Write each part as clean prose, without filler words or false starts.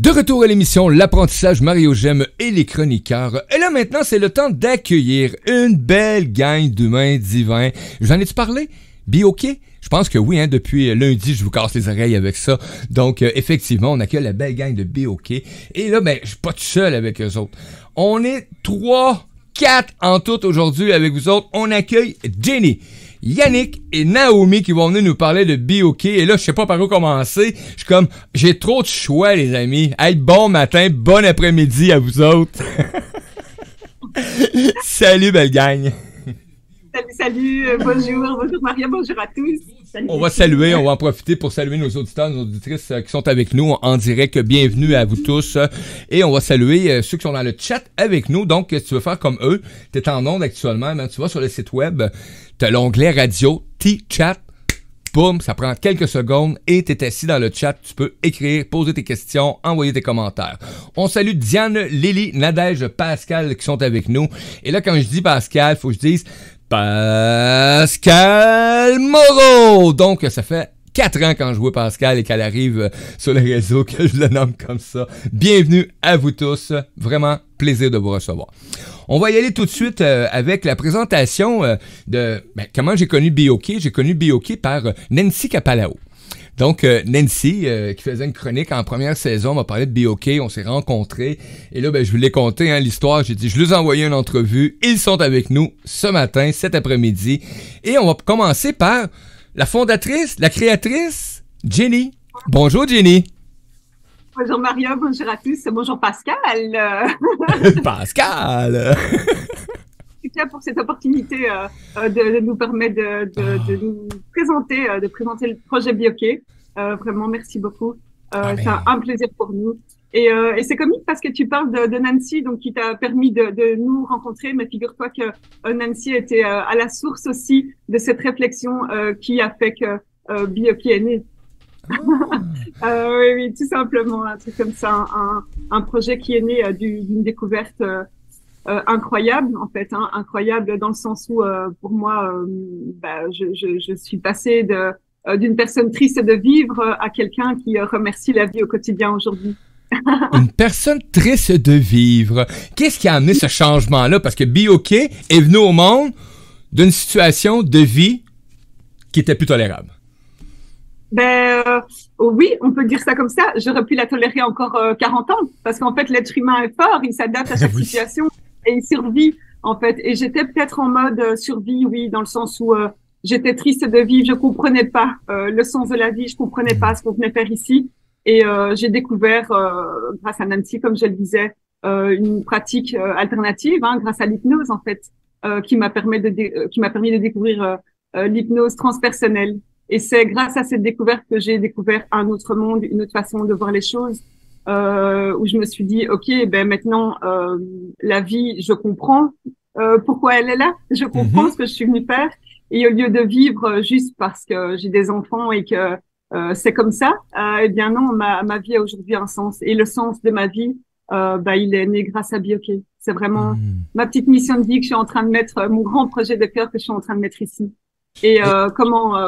De retour à l'émission L'apprentissage Mario Gemme et les chroniqueurs. Et là maintenant, c'est le temps d'accueillir une belle gang d'humains divins. J'en ai-tu parlé? BOK? Je pense que oui, hein, depuis lundi, je vous casse les oreilles avec ça. Donc, effectivement, on accueille la belle gang de BOK. Et là, ben, je suis pas tout seul avec eux autres. On est 4 en tout aujourd'hui avec vous autres. On accueille Jenny, Yannick et Naomi qui vont venir nous parler de BOK. Et là, je sais pas par où commencer. Je suis comme, j'ai trop de choix, les amis. Hey, bon matin, bon après-midi à vous autres. Salut, belle gang. Salut, bonjour Maria, bonjour à tous. Salut. On va saluer, on va en profiter pour saluer nos auditeurs, nos auditrices qui sont avec nous en direct. Bienvenue à vous tous. Et on va saluer ceux qui sont dans le chat avec nous. Donc, si tu veux faire comme eux, tu es en onde actuellement, tu vas sur le site web, tu as l'onglet radio, T-Chat. Boum, ça prend quelques secondes et tu es assis dans le chat. Tu peux écrire, poser tes questions, envoyer tes commentaires. On salue Diane, Lily, Nadège, Pascal qui sont avec nous. Et là, quand je dis Pascal, faut que je dise Pascal Moreau. Donc, ça fait 4 ans quand je vois Pascal et qu'elle arrive sur les réseaux que je le nomme comme ça. Bienvenue à vous tous. Vraiment plaisir de vous recevoir. On va y aller tout de suite avec la présentation de comment j'ai connu BOK. J'ai connu BOK par Nancy Capalao. Donc, Nancy, qui faisait une chronique en première saison, m'a parlé de BOK, on s'est rencontrés. Et là, je vous l'ai conté, hein, l'histoire. J'ai dit, je leur ai envoyé une entrevue. Ils sont avec nous ce matin, cet après-midi. Et on va commencer par la fondatrice, la créatrice, Jenny. Bonjour, Jenny. Bonjour Maria, bonjour à tous. Bonjour Pascal. Pascal. Pour cette opportunité de nous permettre de nous présenter, de présenter le projet BOK. Vraiment, merci beaucoup. C'est un plaisir pour nous. Et c'est comique parce que tu parles de Nancy, donc qui t'a permis de nous rencontrer, mais figure-toi que Nancy était à la source aussi de cette réflexion qui a fait que BOK est né. Oui, tout simplement, un truc comme ça, un projet qui est né d'une découverte incroyable en fait, hein, incroyable dans le sens où pour moi je suis passée d'une personne triste de vivre à quelqu'un qui remercie la vie au quotidien aujourd'hui. Une personne triste de vivre. Qu'est-ce qui a amené ce changement-là? Parce que BOK est venu au monde d'une situation de vie qui était plus tolérable. Oui, on peut dire ça comme ça. J'aurais pu la tolérer encore 40 ans parce qu'en fait l'être humain est fort, il s'adapte à chaque situation. Et il survit, en fait. Et j'étais peut-être en mode survie, oui, dans le sens où j'étais triste de vivre, je comprenais pas le sens de la vie, je comprenais pas ce qu'on venait faire ici. Et j'ai découvert, grâce à Nancy, comme je le disais, une pratique alternative, hein, grâce à l'hypnose, en fait, qui m'a permis de découvrir l'hypnose transpersonnelle. Et c'est grâce à cette découverte que j'ai découvert un autre monde, une autre façon de voir les choses. Où je me suis dit, ok, maintenant la vie, je comprends pourquoi elle est là, je comprends ce que je suis venue faire, et au lieu de vivre juste parce que j'ai des enfants et que c'est comme ça, eh bien non, ma vie a aujourd'hui un sens, et le sens de ma vie, il est né grâce à BOK. C'est vraiment ma petite mission de vie que je suis en train de mettre, mon grand projet de cœur que je suis en train de mettre ici. Et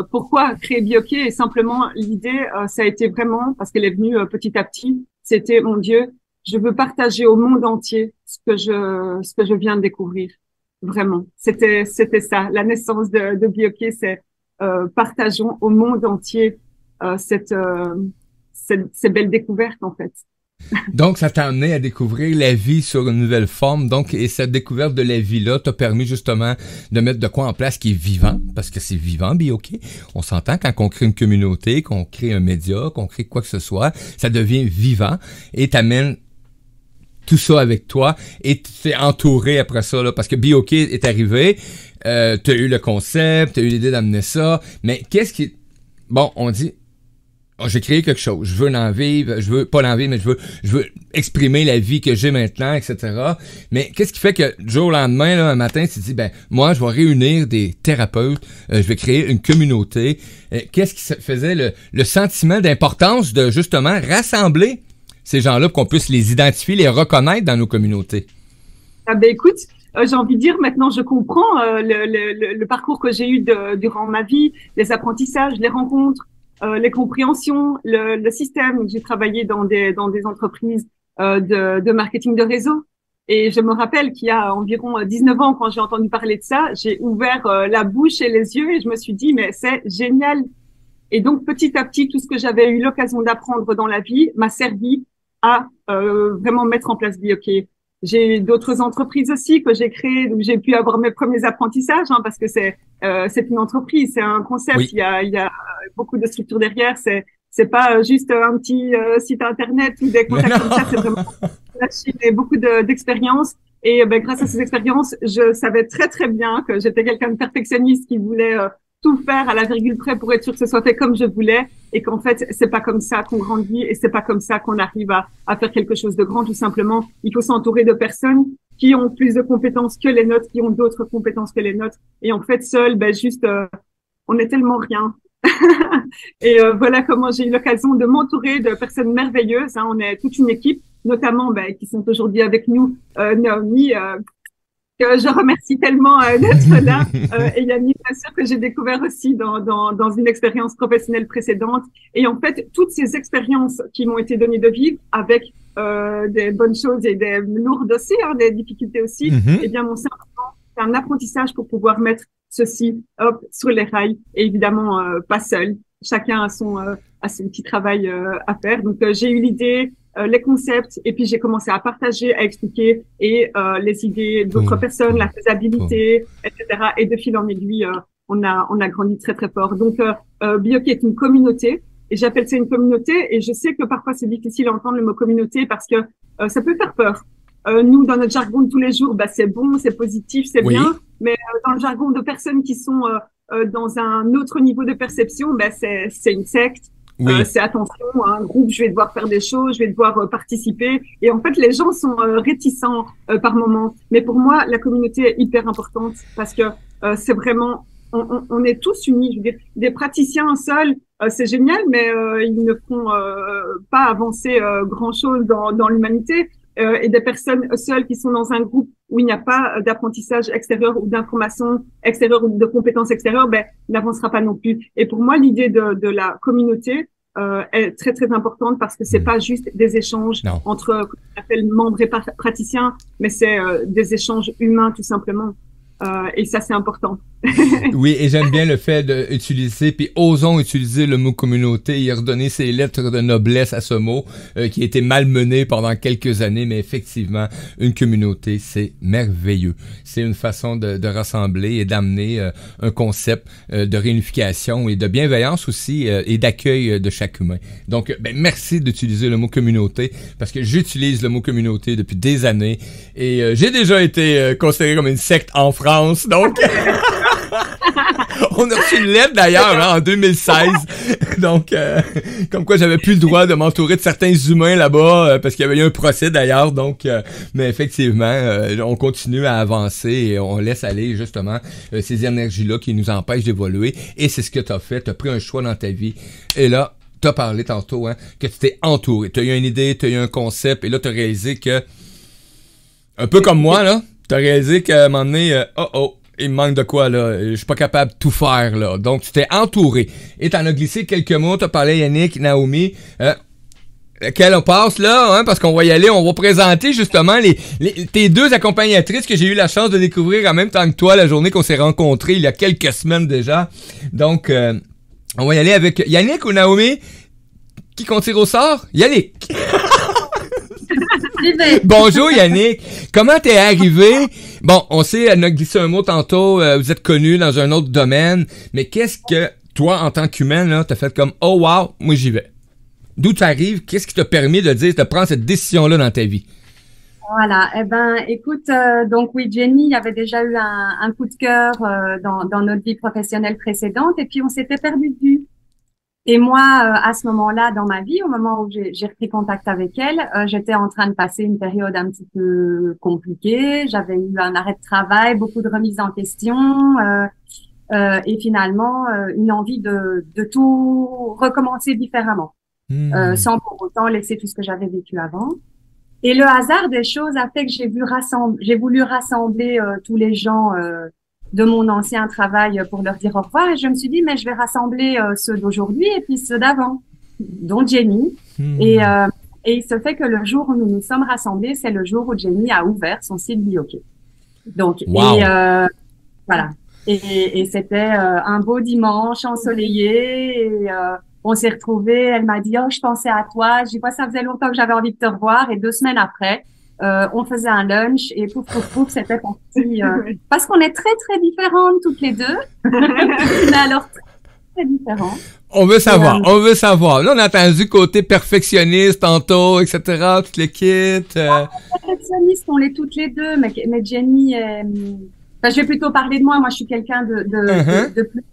pourquoi créer BOK? Et simplement l'idée, ça a été vraiment parce qu'elle est venue petit à petit. C'était, mon Dieu, je veux partager au monde entier ce que je viens de découvrir. Vraiment, c'était ça. La naissance de BOK, c'est partageons au monde entier ces belles découvertes en fait. Donc, ça t'a amené à découvrir la vie sur une nouvelle forme. Donc, et cette découverte de la vie-là t'a permis justement de mettre de quoi en place qui est vivant, parce que c'est vivant, BOK. On s'entend quand on crée une communauté, qu'on crée un média, qu'on crée quoi que ce soit, ça devient vivant et t'amènes tout ça avec toi et tu t'es entouré après ça, là, parce que BOK est arrivé, t'as eu le concept, t'as eu l'idée d'amener ça, mais qu'est-ce qui... Bon, on dit... j'ai créé quelque chose, je veux l'en vivre, je veux pas l'en vivre, mais je veux exprimer la vie que j'ai maintenant, etc. Mais qu'est-ce qui fait que du jour au lendemain, là, un matin, tu te dis, moi, je vais réunir des thérapeutes, je vais créer une communauté. Qu'est-ce qui faisait le sentiment d'importance de justement rassembler ces gens-là pour qu'on puisse les identifier, les reconnaître dans nos communautés? Écoute, j'ai envie de dire, maintenant, je comprends le parcours que j'ai eu durant ma vie, les apprentissages, les rencontres. les compréhensions, le système. J'ai travaillé dans des entreprises de marketing de réseau. Et je me rappelle qu'il y a environ 19 ans, quand j'ai entendu parler de ça, j'ai ouvert la bouche et les yeux et je me suis dit, mais c'est génial. Et donc, petit à petit, tout ce que j'avais eu l'occasion d'apprendre dans la vie m'a servi à vraiment mettre en place BioK. J'ai d'autres entreprises aussi que j'ai créées, donc j'ai pu avoir mes premiers apprentissages, hein, parce que c'est une entreprise, c'est un concept, Oui. il y a beaucoup de structures derrière, c'est pas juste un petit site internet ou des contacts comme ça, c'est vraiment j'ai beaucoup d'expérience. Et ben, grâce à ces expériences, je savais très très bien que j'étais quelqu'un de perfectionniste qui voulait tout faire à la virgule près pour être sûr que ce soit fait comme je voulais, et qu'en fait c'est pas comme ça qu'on grandit et c'est pas comme ça qu'on arrive à faire quelque chose de grand. Tout simplement, il faut s'entourer de personnes qui ont plus de compétences que les nôtres, qui ont d'autres compétences que les nôtres. Et en fait, seul, ben juste, on est tellement rien. Et voilà comment j'ai eu l'occasion de m'entourer de personnes merveilleuses. Hein. On est toute une équipe, notamment ben, qui sont aujourd'hui avec nous, Naomi, que je remercie tellement d'être là, et Yannick, bien sûr, que j'ai découvert aussi dans une expérience professionnelle précédente. Et en fait, toutes ces expériences qui m'ont été données de vivre, avec des bonnes choses et des lourdes aussi, hein, des difficultés aussi, eh bien, mon simplement, c'est un apprentissage pour pouvoir mettre ceci, hop, sur les rails, et évidemment pas seul. Chacun a son petit travail à faire. Donc j'ai eu l'idée, les concepts, et puis j'ai commencé à partager, à expliquer, et les idées d'autres personnes, la faisabilité, etc. Et de fil en aiguille, on a grandi très très fort. Donc BioK est une communauté, et j'appelle ça une communauté, et je sais que parfois c'est difficile à entendre le mot communauté parce que ça peut faire peur. Nous, dans notre jargon de tous les jours, bah, c'est bon, c'est positif, c'est bien. Mais dans le jargon de personnes qui sont dans un autre niveau de perception, bah, c'est une secte. C'est attention, un groupe, je vais devoir faire des choses, je vais devoir participer. Et en fait, les gens sont réticents par moment. Mais pour moi, la communauté est hyper importante parce que c'est vraiment, on est tous unis. Je veux dire, des praticiens seuls, c'est génial, mais ils ne font pas avancer grand-chose dans l'humanité. Et des personnes seules qui sont dans un groupe où il n'y a pas d'apprentissage extérieur ou d'information extérieure ou de compétences extérieures, ben, n'avancera pas non plus. Et pour moi, l'idée de la communauté est très, très importante parce que c'est pas juste des échanges entre, qu'on appelle membres et praticiens, mais c'est des échanges humains, tout simplement. Et ça, c'est important. Oui, et j'aime bien le fait d'utiliser, puis osons utiliser le mot communauté et redonner ses lettres de noblesse à ce mot qui a été malmené pendant quelques années, mais effectivement, une communauté, c'est merveilleux. C'est une façon de rassembler et d'amener un concept de réunification et de bienveillance aussi et d'accueil de chaque humain. Donc, ben, merci d'utiliser le mot communauté parce que j'utilise le mot communauté depuis des années et j'ai déjà été considéré comme une secte en France, donc... On a reçu une lettre d'ailleurs en 2016, donc comme quoi j'avais plus le droit de m'entourer de certains humains là-bas parce qu'il y avait eu un procès d'ailleurs, donc mais effectivement on continue à avancer et on laisse aller justement ces énergies-là qui nous empêchent d'évoluer et c'est ce que t'as fait, t'as pris un choix dans ta vie et là t'as parlé tantôt que tu t'es entouré, t'as eu une idée, t'as eu un concept et là t'as réalisé que un peu comme moi là, t'as réalisé qu'à un moment donné il me manque de quoi, là? Je suis pas capable de tout faire, là. Donc, tu t'es entouré. Et t'en as glissé quelques mots. T'as parlé Yannick, Naomi. Lequel on passe, là, hein? Parce qu'on va y aller. On va présenter, justement, tes deux accompagnatrices que j'ai eu la chance de découvrir en même temps que toi la journée qu'on s'est rencontrés il y a quelques semaines déjà. Donc, on va y aller avec Yannick ou Naomi? Qui qu'on tire au sort? Yannick! Bonjour Yannick, comment t'es arrivé? Bon, on sait, elle a glissé un mot tantôt, vous êtes connu dans un autre domaine, mais qu'est-ce que toi, en tant qu'humaine, là, t'as fait comme « Oh wow, moi j'y vais ». D'où tu arrives? Qu'est-ce qui t'a permis de prendre cette décision-là dans ta vie? Voilà, eh ben, écoute, donc oui, Jenny avait déjà eu un coup de cœur dans notre vie professionnelle précédente, et puis on s'était perdu de vue. Et moi, à ce moment-là, dans ma vie, au moment où j'ai repris contact avec elle, j'étais en train de passer une période un petit peu compliquée. J'avais eu un arrêt de travail, beaucoup de remises en question, et finalement une envie de tout recommencer différemment, sans pour autant laisser tout ce que j'avais vécu avant. Et le hasard des choses a fait que j'ai voulu rassembler tous les gens de mon ancien travail pour leur dire au revoir. Et je me suis dit, mais je vais rassembler ceux d'aujourd'hui et puis ceux d'avant, dont Jenny. Et il se fait que le jour où nous nous sommes rassemblés, c'est le jour où Jenny a ouvert son site BeOK. Donc, wow. Voilà. Et c'était un beau dimanche ensoleillé. Et on s'est retrouvés. Elle m'a dit, oh, je pensais à toi. Je dis, ça faisait longtemps que j'avais envie de te revoir. Et 2 semaines après, on faisait un lunch et pouf, pouf, pouf, c'était parti. Parce qu'on est très, très différentes toutes les deux. Mais alors, très différentes. On veut savoir, on veut savoir. Là, on a entendu côté perfectionniste tantôt, etc., toutes les kits. Perfectionniste, on l'est toutes les deux, mais Jenny est... Enfin, je vais plutôt parler de moi. Moi, je suis quelqu'un de plus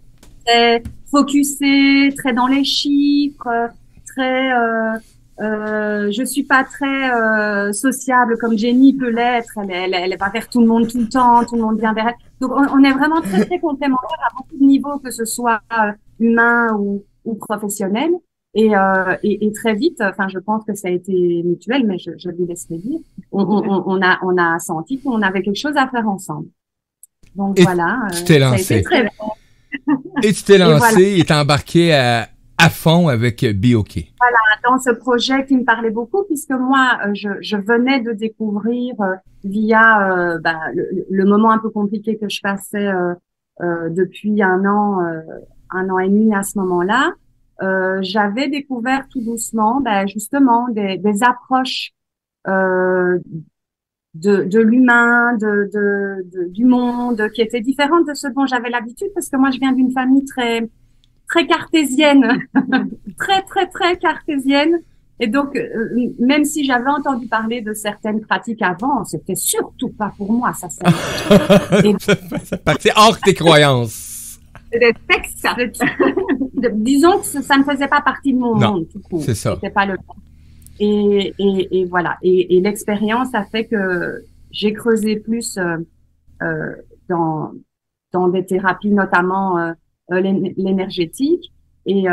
très focusé, très dans les chiffres, très... je suis pas très sociable comme Jenny peut l'être. Elle va vers tout le monde tout le temps, tout le monde vient vers elle. Donc, on est vraiment très, très complémentaires à beaucoup de niveaux, que ce soit humain ou professionnel. Et très vite, enfin, je pense que ça a été mutuel, mais je lui laisserai dire. On a senti qu'on avait quelque chose à faire ensemble. Donc voilà. Tu t'es lancé. Très bien. Et tu t'es lancé et t'es embarqué à fond avec BeOK. Voilà, dans ce projet qui me parlait beaucoup, puisque moi, je venais de découvrir via le moment un peu compliqué que je passais depuis un an et demi à ce moment-là. J'avais découvert tout doucement, justement, des approches de l'humain, du monde, qui étaient différentes de ce dont j'avais l'habitude, parce que moi, je viens d'une famille très très cartésienne, très très très cartésienne. Et donc, même si j'avais entendu parler de certaines pratiques avant, c'était surtout pas pour moi. Ça partait hors tes croyances. Des textes. Disons que ça ne faisait pas partie de mon monde. Tout court. C'est ça. C'était pas le cas. Et voilà. Et l'expérience a fait que j'ai creusé plus dans des thérapies, notamment l'énergétique. Et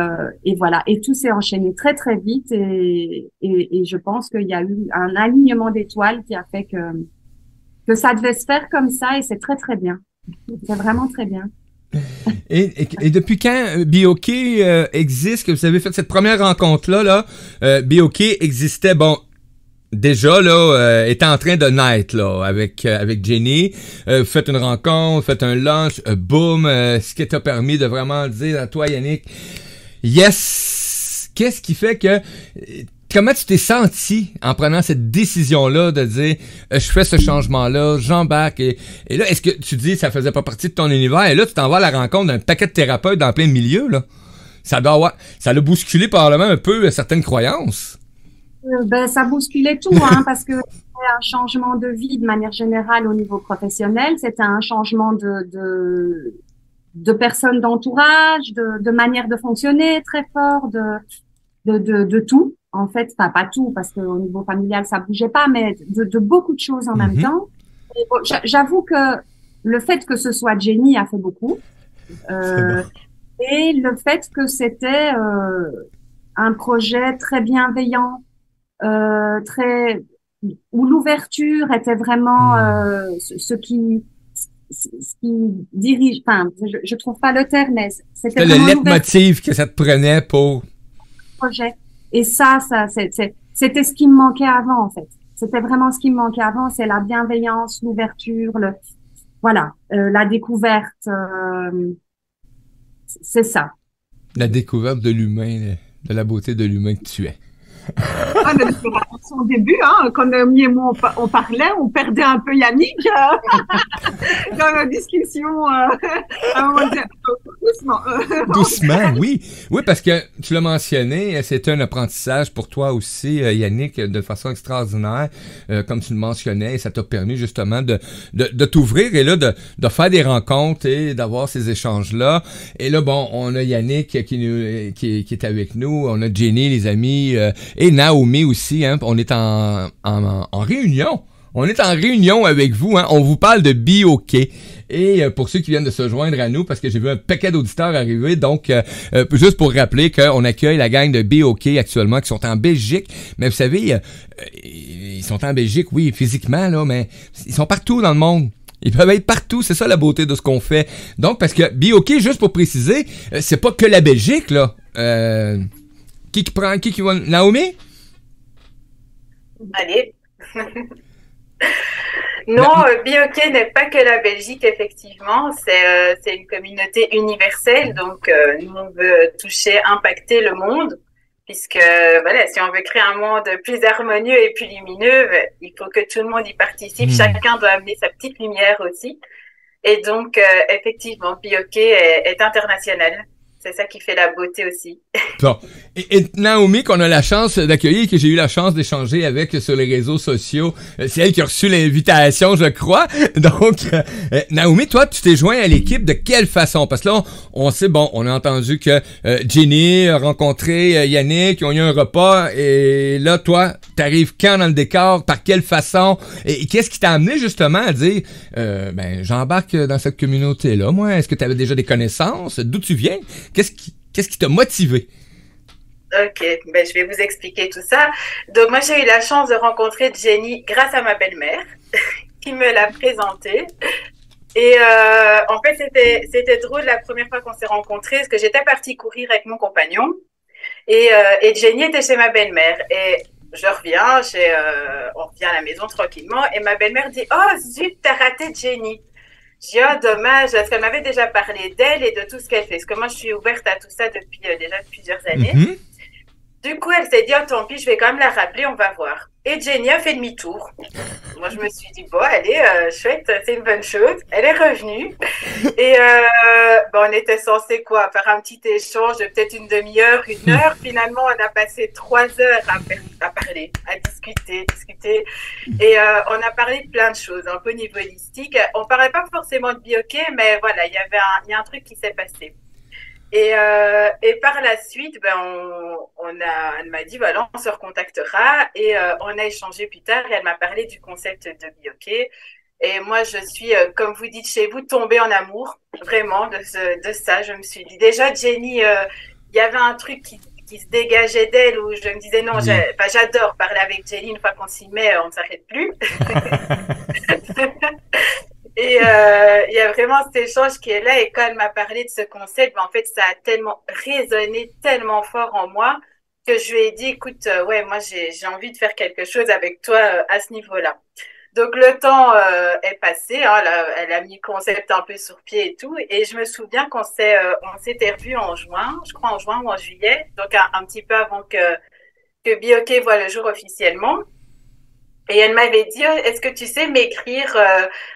voilà. Et tout s'est enchaîné très, très vite. Et je pense qu'il y a eu un alignement d'étoiles qui a fait que ça devait se faire comme ça. Et c'est très, très bien. C'est vraiment très bien. Et depuis quand BeOK existe, que vous avez fait cette première rencontre-là, BeOK existait, bon, déjà, là, était en train de naître, là, avec Jenny. Vous faites une rencontre, faites un lunch, boum, ce qui t'a permis de vraiment dire à toi, Yannick, yes! Qu'est-ce qui fait que... Comment tu t'es senti en prenant cette décision-là de dire je fais ce changement-là, j'embarque et là, est-ce que tu dis ça faisait pas partie de ton univers et là, tu t'en vas à la rencontre d'un paquet de thérapeutes dans plein milieu, là? Ça l'a bousculé probablement un peu certaines croyances. Ça bousculait tout, hein, parce que c'était un changement de vie de manière générale au niveau professionnel. C'était un changement de personnes d'entourage, de manière de fonctionner très fort, de tout. En fait, enfin, pas tout, parce qu'au niveau familial, ça bougeait pas, mais de beaucoup de choses en même temps. Et bon, j'avoue que le fait que ce soit Jenny a fait beaucoup. Et le fait que c'était un projet très bienveillant, où l'ouverture était vraiment ce qui dirige. Enfin, je trouve pas le terme, mais c'était le leitmotiv que ça te prenait pour projet. Et ça, c'était ce qui me manquait avant, en fait. C'était vraiment ce qui me manquait avant, c'est la bienveillance, l'ouverture, la découverte. C'est ça. La découverte de l'humain, de la beauté de l'humain que tu es. Au début, hein, quand Naomi et moi on parlait, on perdait un peu Yannick dans la discussion. Doucement. Doucement, oui. Oui, parce que tu l'as mentionné, c'était un apprentissage pour toi aussi, Yannick, de façon extraordinaire, comme tu le mentionnais, et ça t'a permis justement de t'ouvrir et là de faire des rencontres et d'avoir ces échanges-là. Et là, bon, on a Yannick qui est avec nous, on a Jenny, les amis, et Naomi aussi, hein, on est en réunion. On est en réunion avec vous, hein. On vous parle de BeOK. Et pour ceux qui viennent de se joindre à nous, parce que j'ai vu un paquet d'auditeurs arriver, donc juste pour rappeler qu'on accueille la gang de BeOK actuellement qui sont en Belgique. Mais vous savez, ils sont en Belgique, oui, physiquement, là, mais ils sont partout dans le monde. Ils peuvent être partout, c'est ça la beauté de ce qu'on fait. Donc, parce que BioK, juste pour préciser, c'est pas que la Belgique, là. Qui va... Naomi? Allez. Non, BioK n'est pas que la Belgique, effectivement. C'est une communauté universelle. Donc, nous, on veut toucher, impacter le monde. Puisque, voilà, si on veut créer un monde plus harmonieux et plus lumineux, il faut que tout le monde y participe. Chacun doit amener sa petite lumière aussi. Et donc, effectivement, BioK est international. C'est ça qui fait la beauté aussi. Bon. Et Naomi, qu'on a la chance d'accueillir, que j'ai eu la chance d'échanger avec sur les réseaux sociaux, c'est elle qui a reçu l'invitation, je crois. Donc, Naomi, toi, tu t'es joint à l'équipe de quelle façon? Parce que là, on sait, bon, on a entendu que Jenny a rencontré Yannick, ils ont eu un repas, et là, toi, t'arrives quand dans le décor? Par quelle façon? Et qu'est-ce qui t'a amené justement à dire, j'embarque dans cette communauté-là, moi? Est-ce que tu avais déjà des connaissances? D'où tu viens? Qu'est-ce qui t'a motivé? Ok, je vais vous expliquer tout ça. Donc moi j'ai eu la chance de rencontrer Jenny grâce à ma belle-mère qui me l'a présentée. Et en fait c'était drôle la première fois qu'on s'est rencontrés parce que j'étais partie courir avec mon compagnon et Jenny était chez ma belle-mère et je reviens, on revient à la maison tranquillement et ma belle-mère dit oh zut t'as raté Jenny. J'ai dit, oh, dommage, parce qu'elle m'avait déjà parlé d'elle et de tout ce qu'elle fait. Parce que moi, je suis ouverte à tout ça depuis déjà plusieurs années. Mm-hmm. Du coup, elle s'est dit, oh, tant pis, je vais quand même la rappeler, on va voir. Et Jenny a fait demi-tour. Moi, je me suis dit, bon, allez, chouette, c'est une bonne chose. Elle est revenue. Et on était censé faire un petit échange de peut-être une demi-heure, 1 heure. Finalement, on a passé 3 heures à parler, à discuter. Et on a parlé de plein de choses, un peu niveau holistique. On parlait pas forcément de BioK, mais voilà, il y a un truc qui s'est passé. Et par la suite, elle m'a dit, voilà, on se recontactera et on a échangé plus tard et elle m'a parlé du concept de BioK. Et moi, je suis, comme vous dites chez vous, tombée en amour, vraiment, de ça. Je me suis dit, déjà, Jenny, il y avait un truc qui se dégageait d'elle où je me disais, non, j'adore parler avec Jenny. Une fois qu'on s'y met, on ne s'arrête plus. Et il y a vraiment cet échange qui est là et quand elle m'a parlé de ce concept, en fait, ça a tellement résonné tellement fort en moi que je lui ai dit, écoute, moi j'ai envie de faire quelque chose avec toi à ce niveau-là. Donc le temps est passé, hein, elle a mis le concept un peu sur pied et tout, et je me souviens qu'on s'était revus en juin, je crois en juin ou en juillet, donc un petit peu avant que BioK voit le jour officiellement. Et elle m'avait dit, est-ce que tu sais m'écrire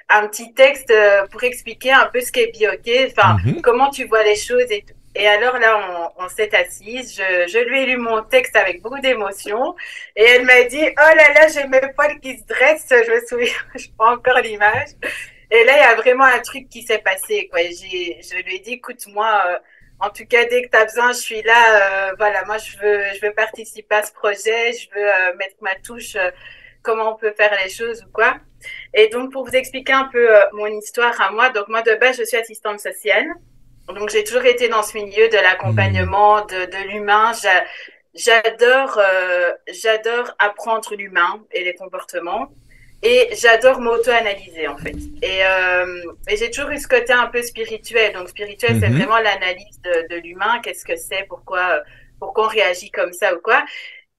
un petit texte pour expliquer un peu ce qu'est BioK, comment tu vois les choses et tout. Et alors là, on s'est assises, je lui ai lu mon texte avec beaucoup d'émotion et elle m'a dit, oh là là, j'ai mes poils qui se dressent, je me souviens, je prends encore l'image. Et là, il y a vraiment un truc qui s'est passé, quoi. Je lui ai dit, écoute, moi, en tout cas, dès que tu as besoin, je suis là, voilà, moi, je veux participer à ce projet, je veux mettre ma touche, comment on peut faire les choses ou quoi. Et donc, pour vous expliquer un peu mon histoire à moi, donc moi, de base, je suis assistante sociale. Donc, j'ai toujours été dans ce milieu de l'accompagnement, de l'humain. J'adore apprendre l'humain et les comportements. Et j'adore m'auto-analyser, en fait. Et j'ai toujours eu ce côté un peu spirituel. Donc, spirituel, c'est vraiment l'analyse de l'humain. Qu'est-ce que c'est? Pourquoi on réagit comme ça ou quoi?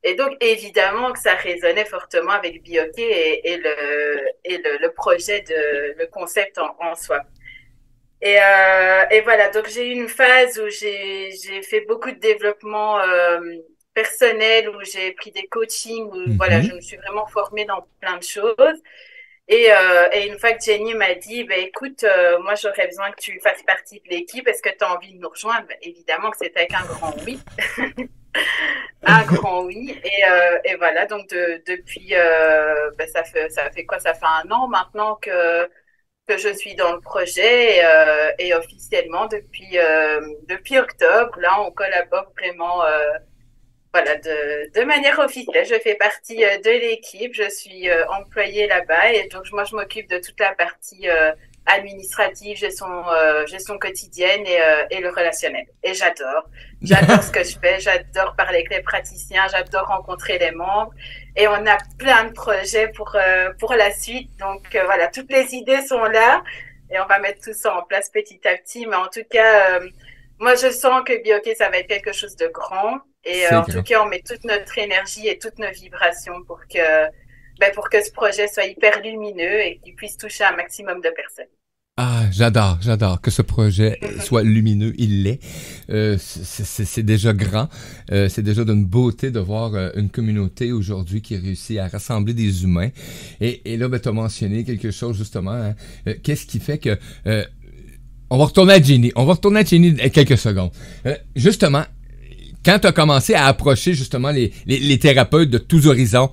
Et donc, évidemment que ça résonnait fortement avec BioK et le projet, le concept en soi. Et voilà, donc j'ai eu une phase où j'ai fait beaucoup de développement personnel, où j'ai pris des coachings, où voilà, je me suis vraiment formée dans plein de choses. Et une fois que Jenny m'a dit, écoute, moi j'aurais besoin que tu fasses partie de l'équipe, est-ce que tu as envie de nous rejoindre? Évidemment que c'était avec un grand oui. Un grand oui. Et voilà, donc depuis, ça fait quoi? Ça fait 1 an maintenant que je suis dans le projet et officiellement depuis octobre, là on collabore vraiment voilà de manière officielle. Je fais partie de l'équipe, je suis employée là-bas et donc moi je m'occupe de toute la partie administrative, gestion quotidienne et le relationnel. Et j'adore ce que je fais, j'adore parler avec les praticiens, j'adore rencontrer les membres et on a plein de projets pour la suite. Donc voilà, toutes les idées sont là et on va mettre tout ça en place petit à petit. Mais en tout cas, moi je sens que BioK ça va être quelque chose de grand et en tout cas on met toute notre énergie et toutes nos vibrations pour que ce projet soit hyper lumineux et qu'il puisse toucher un maximum de personnes. Ah, j'adore que ce projet soit lumineux, il l'est. C'est déjà grand. C'est déjà d'une beauté de voir une communauté aujourd'hui qui réussit à rassembler des humains. Et là, tu as mentionné quelque chose justement. Hein. Qu'est-ce qui fait que... on va retourner à Jenny. Quelques secondes. Justement, quand tu as commencé à approcher justement les thérapeutes de tous horizons,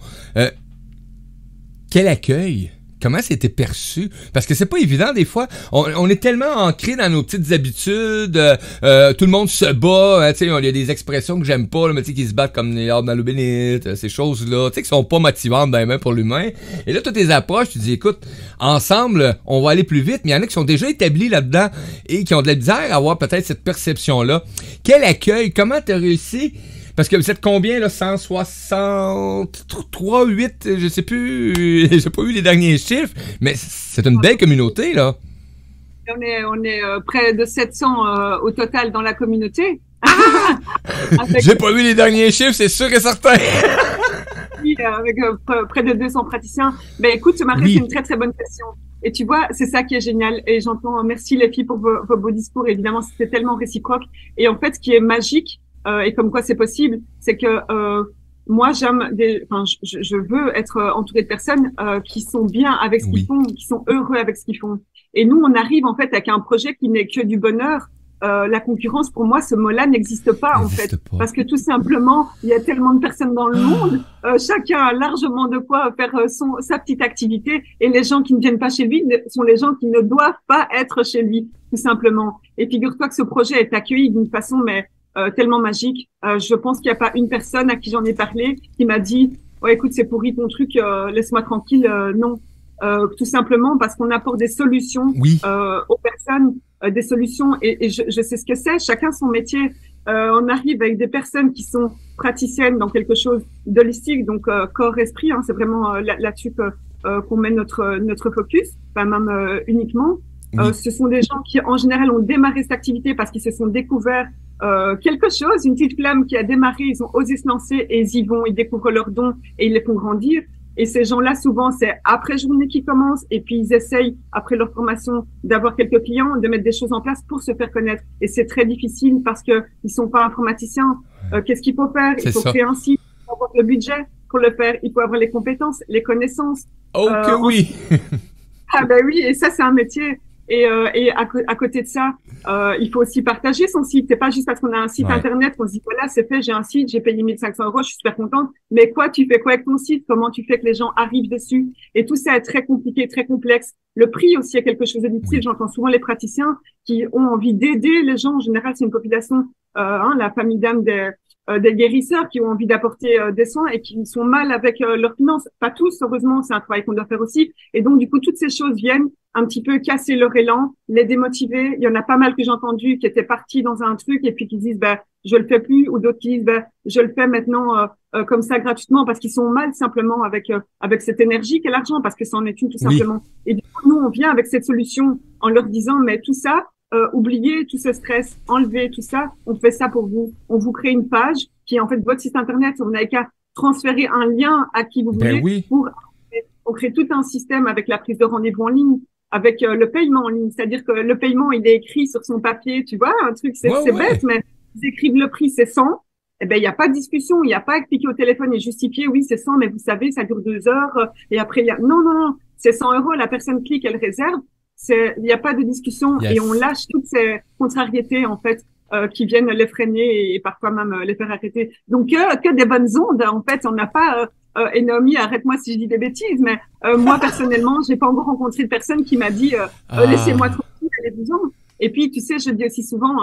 quel accueil? Comment c'était perçu? Parce que c'est pas évident des fois. On est tellement ancré dans nos petites habitudes. Tout le monde se bat. Hein, il y a des expressions que j'aime pas, là, mais qui se battent comme les arbres dans l'eau bénite, ces choses-là, qui sont pas motivantes ben pour l'humain. Et là, toutes tes approches, tu dis, écoute, ensemble, on va aller plus vite. Mais il y en a qui sont déjà établis là-dedans et qui ont de la misère à avoir peut-être cette perception-là. Quel accueil? Comment t'as réussi? Parce que vous êtes combien, là? 163, 8, je sais plus, j'ai pas eu les derniers chiffres, mais c'est une belle communauté, là. On est près de 700 au total dans la communauté. J'ai pas eu les derniers chiffres, c'est sûr et certain. Oui, avec près de 200 praticiens. Ben écoute, Marie, c'est une très très bonne question. Et tu vois, c'est ça qui est génial. Et j'entends, merci les filles pour vos beaux discours. Évidemment, c'était tellement réciproque. Et en fait, ce qui est magique, et comme quoi c'est possible, c'est que moi je veux être entourée de personnes qui sont bien avec ce qu'ils font, qui sont heureux avec ce qu'ils font. Et nous, on arrive en fait avec un projet qui n'est que du bonheur. La concurrence, pour moi, ce mot-là n'existe pas en fait, parce que tout simplement, il y a tellement de personnes dans le monde, chacun a largement de quoi faire sa petite activité, et les gens qui ne viennent pas chez lui sont les gens qui ne doivent pas être chez lui, tout simplement. Et figure-toi que ce projet est accueilli d'une façon tellement magique. Je pense qu'il n'y a pas une personne à qui j'en ai parlé qui m'a dit ouais écoute c'est pourri ton truc, laisse-moi tranquille. Non, tout simplement parce qu'on apporte des solutions aux personnes, des solutions et je sais ce que c'est. Chacun son métier. On arrive avec des personnes qui sont praticiennes dans quelque chose d'holistique, donc corps esprit. Hein, c'est vraiment là-dessus qu'on met notre focus, pas même uniquement. Ce sont des gens qui, en général, ont démarré cette activité parce qu'ils se sont découverts quelque chose, une petite flamme qui a démarré, ils ont osé se lancer et ils y vont, ils découvrent leurs dons et ils les font grandir. Et ces gens-là, souvent, c'est après journée qui commence et puis ils essayent, après leur formation, d'avoir quelques clients, de mettre des choses en place pour se faire connaître. Et c'est très difficile parce que ils sont pas informaticiens. Qu'est-ce qu'il faut faire? Il faut créer un site, il faut avoir le budget pour le faire, il faut avoir les compétences, les connaissances. Oh que oui! Ah ben oui, et ça, c'est un métier. Et à côté de ça, il faut aussi partager son site. C'est pas juste parce qu'on a un site internet qu'on se dit voilà, c'est fait, j'ai un site, j'ai payé 1 500 €, je suis super contente. Mais tu fais quoi avec ton site? Comment tu fais que les gens arrivent dessus? Et tout ça est très compliqué, très complexe. Le prix aussi est quelque chose de difficile. J'entends souvent les praticiens qui ont envie d'aider les gens. En général, c'est une population, la famille d'âme des guérisseurs qui ont envie d'apporter des soins et qui sont mal avec leurs finances. Pas tous, heureusement, c'est un travail qu'on doit faire aussi. Et donc, du coup, toutes ces choses viennent un petit peu casser leur élan, les démotiver. Il y en a pas mal que j'ai entendu qui étaient partis dans un truc et puis qui disent je le fais plus, ou d'autres qui disent je le fais maintenant comme ça gratuitement parce qu'ils sont mal simplement avec cette énergie qu'est l'argent, parce que c'en est une tout simplement. Et du coup, nous on vient avec cette solution en leur disant mais tout ça, oubliez tout ce stress, enlevez tout ça, on fait ça pour vous. On vous crée une page qui est en fait votre site internet, on n'a qu'à transférer un lien à qui vous voulez on crée tout un système avec la prise de rendez-vous en ligne, avec le paiement en ligne, c'est-à-dire que le paiement, il est écrit sur son papier, tu vois, un truc, c'est bête, mais ils écrivent le prix, c'est 100, eh ben, il n'y a pas de discussion, il n'y a pas à cliquer au téléphone et justifier, oui, c'est 100, mais vous savez, ça dure 2 heures, et après, non, c'est 100 €, la personne clique, elle réserve, il n'y a pas de discussion, et on lâche toutes ces contrariétés, en fait, qui viennent les freiner et parfois même les faire arrêter. Donc, que des bonnes ondes, en fait, on n'a pas, et Naomi, arrête-moi si je dis des bêtises, mais moi personnellement, j'ai pas encore rencontré de personne qui m'a dit laissez-moi tranquille, allez-vous-en. Et puis, tu sais, je dis aussi souvent,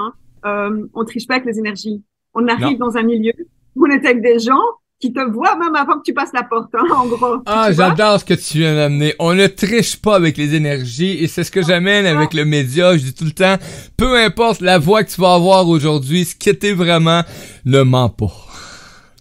on triche pas avec les énergies. On arrive dans un milieu où on est avec des gens qui te voient même avant que tu passes la porte, en gros. Ah, j'adore ce que tu viens d'amener. On ne triche pas avec les énergies et c'est ce que j'amène avec le média. Je dis tout le temps, peu importe la voix que tu vas avoir aujourd'hui, ce que t'es vraiment, ne mens pas.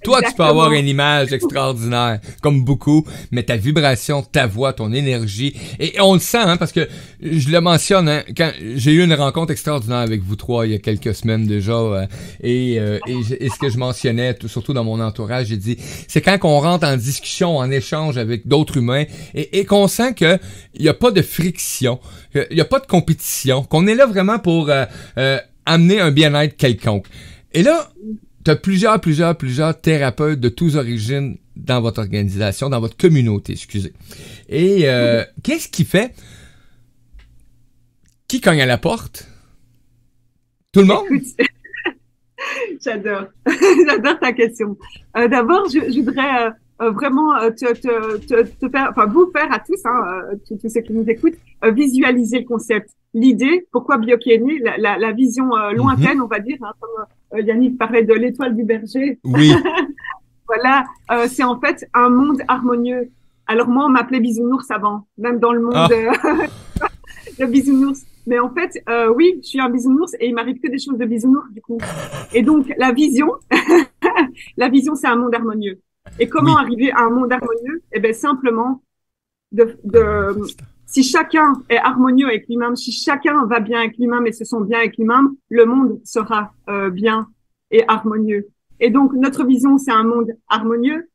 Toi, tu peux avoir Exactement. une image extraordinaire, comme beaucoup, mais ta vibration, ta voix, ton énergie, et on le sent, hein, parce que je le mentionne, hein, quand j'ai eu une rencontre extraordinaire avec vous trois il y a quelques semaines déjà, et ce que je mentionnais, surtout dans mon entourage, j'ai dit, c'est quand on rentre en discussion, en échange avec d'autres humains, et qu'on sent que il y a pas de friction, il y a pas de compétition, qu'on est là vraiment pour amener un bien-être quelconque. Et là, t'as plusieurs thérapeutes de tous origines dans votre organisation, dans votre communauté, excusez. Et qu'est-ce qui fait? Qui cogne à la porte? Tout le monde? Écoute, j'adore. J'adore ta question. D'abord, je voudrais vraiment te faire, enfin vous faire à tous, hein, tous ceux qui nous écoutent, visualiser le concept. L'idée, pourquoi Bioki est né, la vision lointaine, on va dire, hein, comme Yannick parlait de l'étoile du berger. Oui. Voilà, c'est en fait un monde harmonieux. Alors moi, on m'appelait bisounours avant, même dans le monde de bisounours. Mais en fait, oui, je suis un bisounours et il m'arrive que des choses de bisounours du coup. Et donc la vision, c'est un monde harmonieux. Et comment arriver à un monde harmonieux? Eh ben simplement si chacun est harmonieux avec lui-même, si chacun va bien avec lui-même et se sent bien avec lui-même, le monde sera bien et harmonieux. Et donc notre vision, c'est un monde harmonieux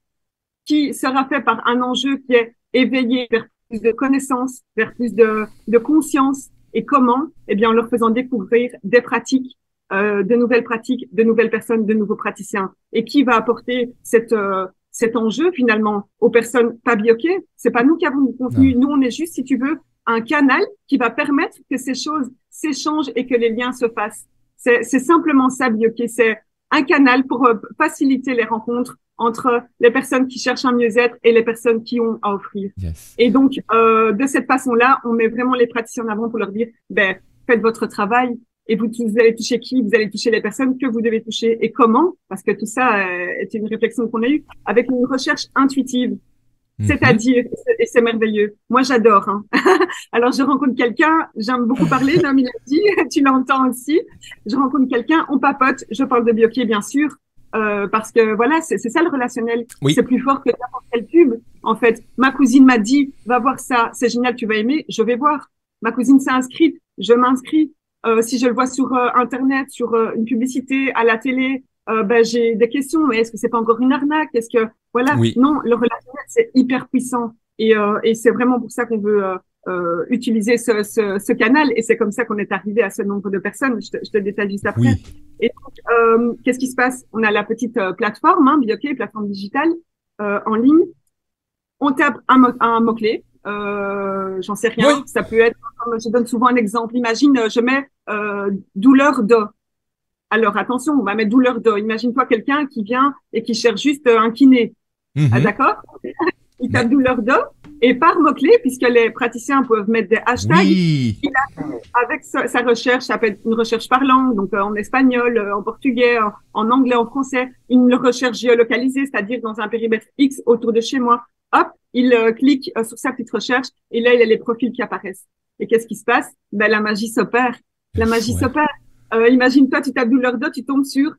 qui sera fait par un enjeu qui est éveillé vers plus de connaissances, vers plus de conscience. Et comment? Eh bien, en leur faisant découvrir des pratiques, de nouvelles personnes, de nouveaux praticiens. Et qui va apporter cet enjeu, finalement, aux personnes pas bioquées? C'est pas nous qui avons du contenu. Nous, on est juste, si tu veux, un canal qui va permettre que ces choses s'échangent et que les liens se fassent. C'est simplement ça, bioqué. C'est un canal pour faciliter les rencontres entre les personnes qui cherchent un mieux-être et les personnes qui ont à offrir. Yes. Et donc, de cette façon-là, on met vraiment les praticiens en avant pour leur dire, ben, faites votre travail et vous allez toucher qui? Vous allez toucher les personnes que vous devez toucher. Et comment? Parce que tout ça est une réflexion qu'on a eue avec une recherche intuitive. C'est-à-dire, et c'est merveilleux. Moi, j'adore. Hein. Alors, je rencontre quelqu'un, j'aime beaucoup parler, Noam, il a dit, tu l'entends aussi. Je rencontre quelqu'un, on papote, je parle de biopied, bien sûr. Parce que voilà, c'est ça le relationnel. Oui. C'est plus fort que n'importe quel pub. En fait, ma cousine m'a dit, va voir ça, c'est génial, tu vas aimer, je vais voir. Ma cousine s'est inscrite, je m'inscris. Si je le vois sur Internet, sur une publicité, à la télé, ben j'ai des questions. Mais est-ce que c'est pas encore une arnaque? Est-ce que voilà? Oui. Non, le relationnel c'est hyper puissant et c'est vraiment pour ça qu'on veut utiliser ce canal et c'est comme ça qu'on est arrivé à ce nombre de personnes. Je te détaille juste après. Oui. Et donc, qu'est-ce qui se passe? On a la petite plateforme, hein, Bioké, plateforme digitale en ligne. On tape un mot-clé. J'en sais rien. Oui. Ça peut être, comme je donne souvent un exemple. Imagine, je mets douleur de. Alors attention, on va mettre douleur de. Imagine-toi quelqu'un qui vient et qui cherche juste un kiné. Ah, d'accord? Il tape douleur de. Et par mot-clé, puisque les praticiens peuvent mettre des hashtags, Oui. il a, avec sa recherche, ça peut être une recherche par langue, donc en espagnol, en portugais, en anglais, en français, une recherche géolocalisée, c'est-à-dire dans un périmètre X autour de chez moi. Hop, il clique sur sa petite recherche et là, il a les profils qui apparaissent. Et qu'est-ce qui se passe? Ben, la magie s'opère. La magie s'opère. Imagine-toi, tu tapes douleur de, tu tombes sur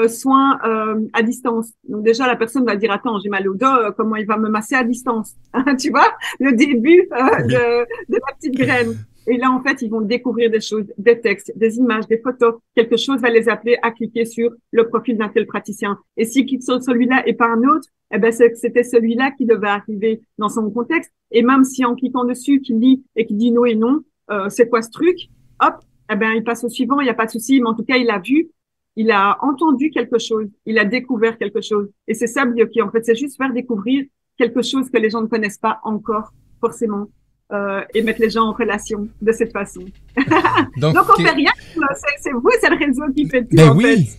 soins à distance. Donc déjà, la personne va dire, attends, j'ai mal au dos, comment il va me masser à distance? Tu vois, le début de la petite graine. Et là, en fait, ils vont découvrir des choses, des textes, des images, des photos. Quelque chose va les appeler à cliquer sur le profil d'un tel praticien. Et s'ils cliquent sur celui-là et pas un autre, eh ben, c'était celui-là qui devait arriver dans son contexte. Et même si en cliquant dessus, qu'il lit et qu'il dit non et non, c'est quoi ce truc? Hop, eh ben, il passe au suivant, il n'y a pas de souci. Mais en tout cas, il a vu, il a entendu quelque chose, il a découvert quelque chose. Et c'est ça, Bioki. En fait, c'est juste faire découvrir quelque chose que les gens ne connaissent pas encore, forcément. Et mettre les gens en relation de cette façon. Donc on fait rien, c'est vous, c'est le réseau qui fait tout. Ben en oui. fait.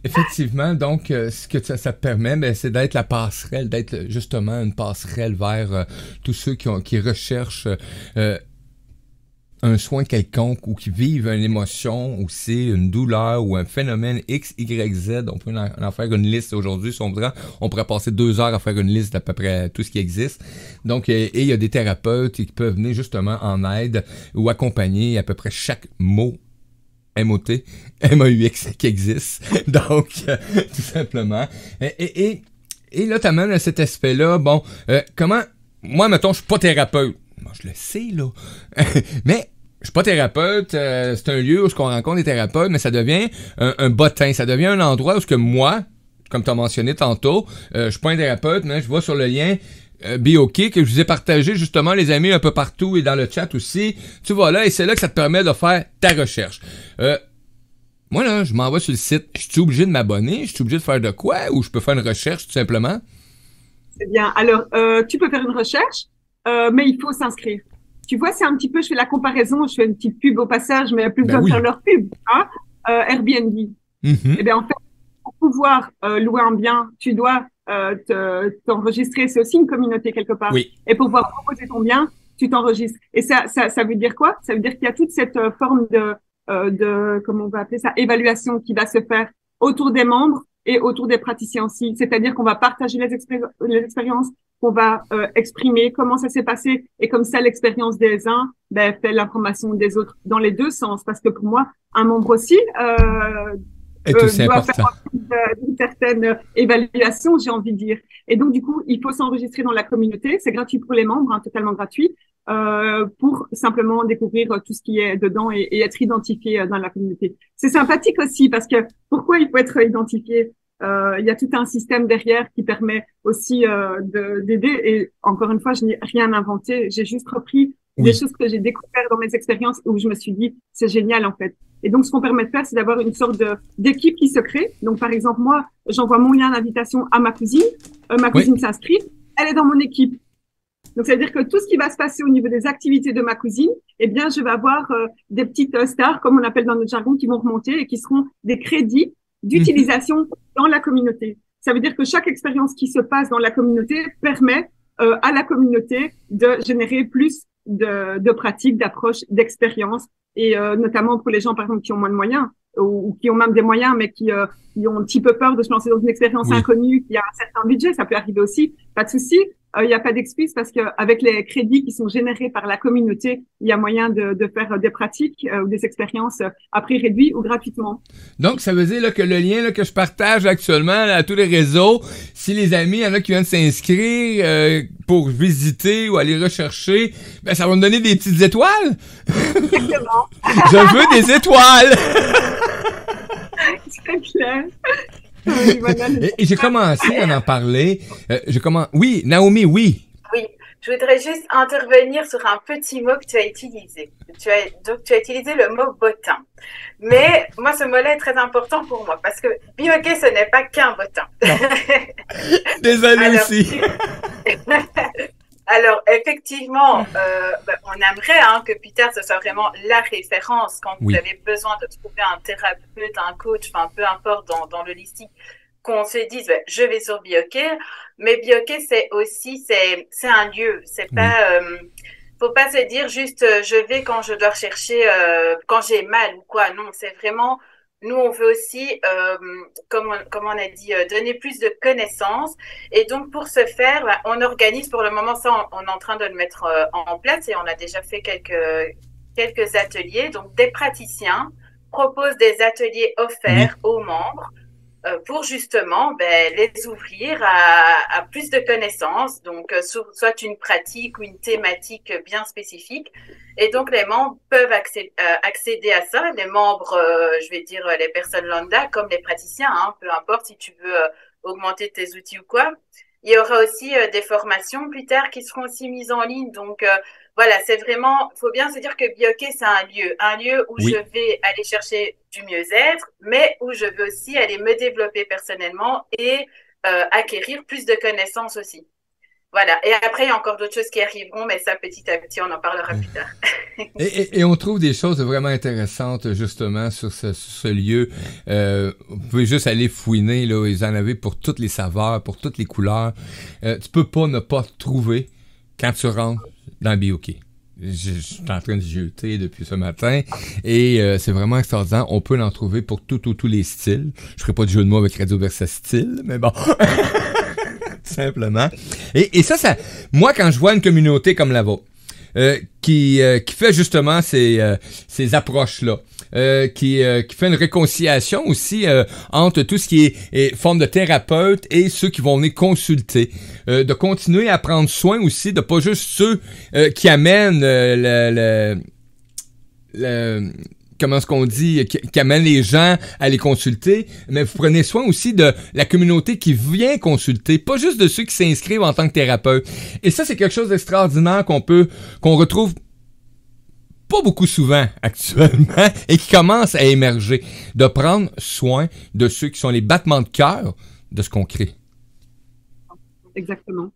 Effectivement, donc ce que ça permet, ben, c'est d'être la passerelle, d'être justement une passerelle vers tous ceux qui recherchent un soin quelconque ou qui vivent une émotion aussi, une douleur ou un phénomène X, Y, Z. On peut en faire une liste aujourd'hui si on voudrait. On pourrait passer 2 heures à faire une liste d'à peu près tout ce qui existe. Donc, et il y a des thérapeutes qui peuvent venir justement en aide ou accompagner à peu près chaque mot MOT, MAUX qui existe. Donc, tout simplement. Et là, t'amènes à cet aspect-là. Bon, comment... Moi, mettons, je suis pas thérapeute. Moi, je le sais, là. Mais... Je suis pas thérapeute, c'est un lieu où on rencontre des thérapeutes, mais ça devient un bottin, ça devient un endroit où ce que moi, comme tu as mentionné tantôt, je suis pas un thérapeute, mais je vois sur le lien BeOK que je vous ai partagé justement les amis un peu partout et dans le chat aussi. Tu vois là, et c'est là que ça te permet de faire ta recherche. Moi là, je m'en vais sur le site, je suis obligé de m'abonner, je suis obligé de faire de quoi, ou je peux faire une recherche tout simplement? C'est bien. Alors, tu peux faire une recherche, mais il faut s'inscrire. Tu vois, c'est un petit peu, je fais la comparaison, je fais une petite pub au passage, mais il n'y a plus besoin de faire leur pub. Hein, Airbnb. Eh bien, en fait, pour pouvoir louer un bien, tu dois t'enregistrer. C'est aussi une communauté quelque part. Oui. Et pour pouvoir proposer ton bien, tu t'enregistres. Et ça veut dire quoi? Ça veut dire qu'il y a toute cette forme de, comment on va appeler ça, évaluation qui va se faire autour des membres et autour des praticiens aussi. C'est-à-dire qu'on va partager les expériences, qu'on va exprimer comment ça s'est passé, et comme ça l'expérience des uns fait l'information des autres dans les deux sens, parce que pour moi un membre aussi doit faire une certaine évaluation, j'ai envie de dire. Et donc du coup il faut s'enregistrer dans la communauté, c'est gratuit pour les membres, hein, totalement gratuit, pour simplement découvrir tout ce qui est dedans et être identifié dans la communauté. C'est sympathique aussi parce que pourquoi il faut être identifié? Il y a tout un système derrière qui permet aussi d'aider. Et encore une fois, je n'ai rien inventé. J'ai juste repris des choses que j'ai découvertes dans mes expériences où je me suis dit, c'est génial en fait. Et donc, ce qu'on permet de faire, c'est d'avoir une sorte d'équipe qui se crée. Donc, par exemple, moi, j'envoie mon lien d'invitation à ma cousine. Ma cousine s'inscrit. Elle est dans mon équipe. Donc, c'est-à-dire que tout ce qui va se passer au niveau des activités de ma cousine, eh bien, je vais avoir des petites stars, comme on appelle dans notre jargon, qui vont remonter et qui seront des crédits d'utilisation dans la communauté. Ça veut dire que chaque expérience qui se passe dans la communauté permet à la communauté de générer plus de pratiques, d'approches, d'expériences, et notamment pour les gens, par exemple, qui ont moins de moyens ou qui ont même des moyens, mais qui ont un petit peu peur de se lancer dans une expérience inconnue, qui a un certain budget, ça peut arriver aussi, pas de souci. Il n'y a pas d'excuse parce que avec les crédits qui sont générés par la communauté, il y a moyen de faire des pratiques ou des expériences à prix réduit ou gratuitement. Donc, ça veut dire là, que le lien là, que je partage actuellement là, à tous les réseaux, si les amis, il y en a qui viennent s'inscrire pour visiter ou aller rechercher, ben ça va me donner des petites étoiles. Exactement. Je veux des étoiles. C'est clair. Et j'ai commencé à en parler. Oui, Naomi, oui. Oui, je voudrais juste intervenir sur un petit mot que tu as utilisé. Tu as utilisé le mot bottin. Mais moi, ce mot-là est très important pour moi parce que BeOK, ce n'est pas qu'un bottin. Désolé aussi. Alors, effectivement, on aimerait que Peter, ce soit vraiment la référence quand vous avez besoin de trouver un thérapeute, un coach, enfin, peu importe dans le listing, qu'on se dise, je vais sur BeOK. Mais BeOK, c'est aussi, c'est un lieu. C'est pas, faut pas se dire juste, je vais quand je dois rechercher, quand j'ai mal ou quoi. Non, c'est vraiment, nous, on veut aussi, comme on a dit, donner plus de connaissances. Et donc, pour ce faire, on organise pour le moment, ça, on est en train de le mettre en place et on a déjà fait quelques ateliers. Donc, des praticiens proposent des ateliers offerts aux membres pour justement les ouvrir à plus de connaissances. Donc, soit une pratique ou une thématique bien spécifique. Et donc, les membres peuvent accéder à ça. Les membres, je vais dire les personnes lambda, comme les praticiens, peu importe si tu veux augmenter tes outils ou quoi. Il y aura aussi des formations plus tard qui seront aussi mises en ligne. Donc, voilà, c'est vraiment, faut bien se dire que BeOK, c'est un lieu où je vais aller chercher du mieux-être, mais où je veux aussi aller me développer personnellement et acquérir plus de connaissances aussi. Voilà. Et après, il y a encore d'autres choses qui arriveront, mais ça, petit à petit, on en parlera plus tard. et on trouve des choses vraiment intéressantes, justement, sur ce lieu. Vous pouvez juste aller fouiner, là. Ils en avaient pour toutes les saveurs, pour toutes les couleurs. Tu peux pas ne pas trouver quand tu rentres dans BeOK. Je suis en train de jeter depuis ce matin et c'est vraiment extraordinaire. On peut l'en trouver pour tous les styles. Je ferai pas de jeu de mots avec Radio Versa style, mais bon. Simplement. Et ça, moi, quand je vois une communauté comme la vôtre, qui fait justement ces approches-là. Qui fait une réconciliation aussi entre tout ce qui est forme de thérapeute et ceux qui vont venir consulter. De continuer à prendre soin aussi de pas juste ceux qui amènent comment est-ce qu'on dit, qui amène les gens à les consulter, mais vous prenez soin aussi de la communauté qui vient consulter, pas juste de ceux qui s'inscrivent en tant que thérapeute. Et ça, c'est quelque chose d'extraordinaire qu'on retrouve pas beaucoup souvent actuellement et qui commence à émerger, de prendre soin de ceux qui sont les battements de cœur de ce qu'on crée. Exactement.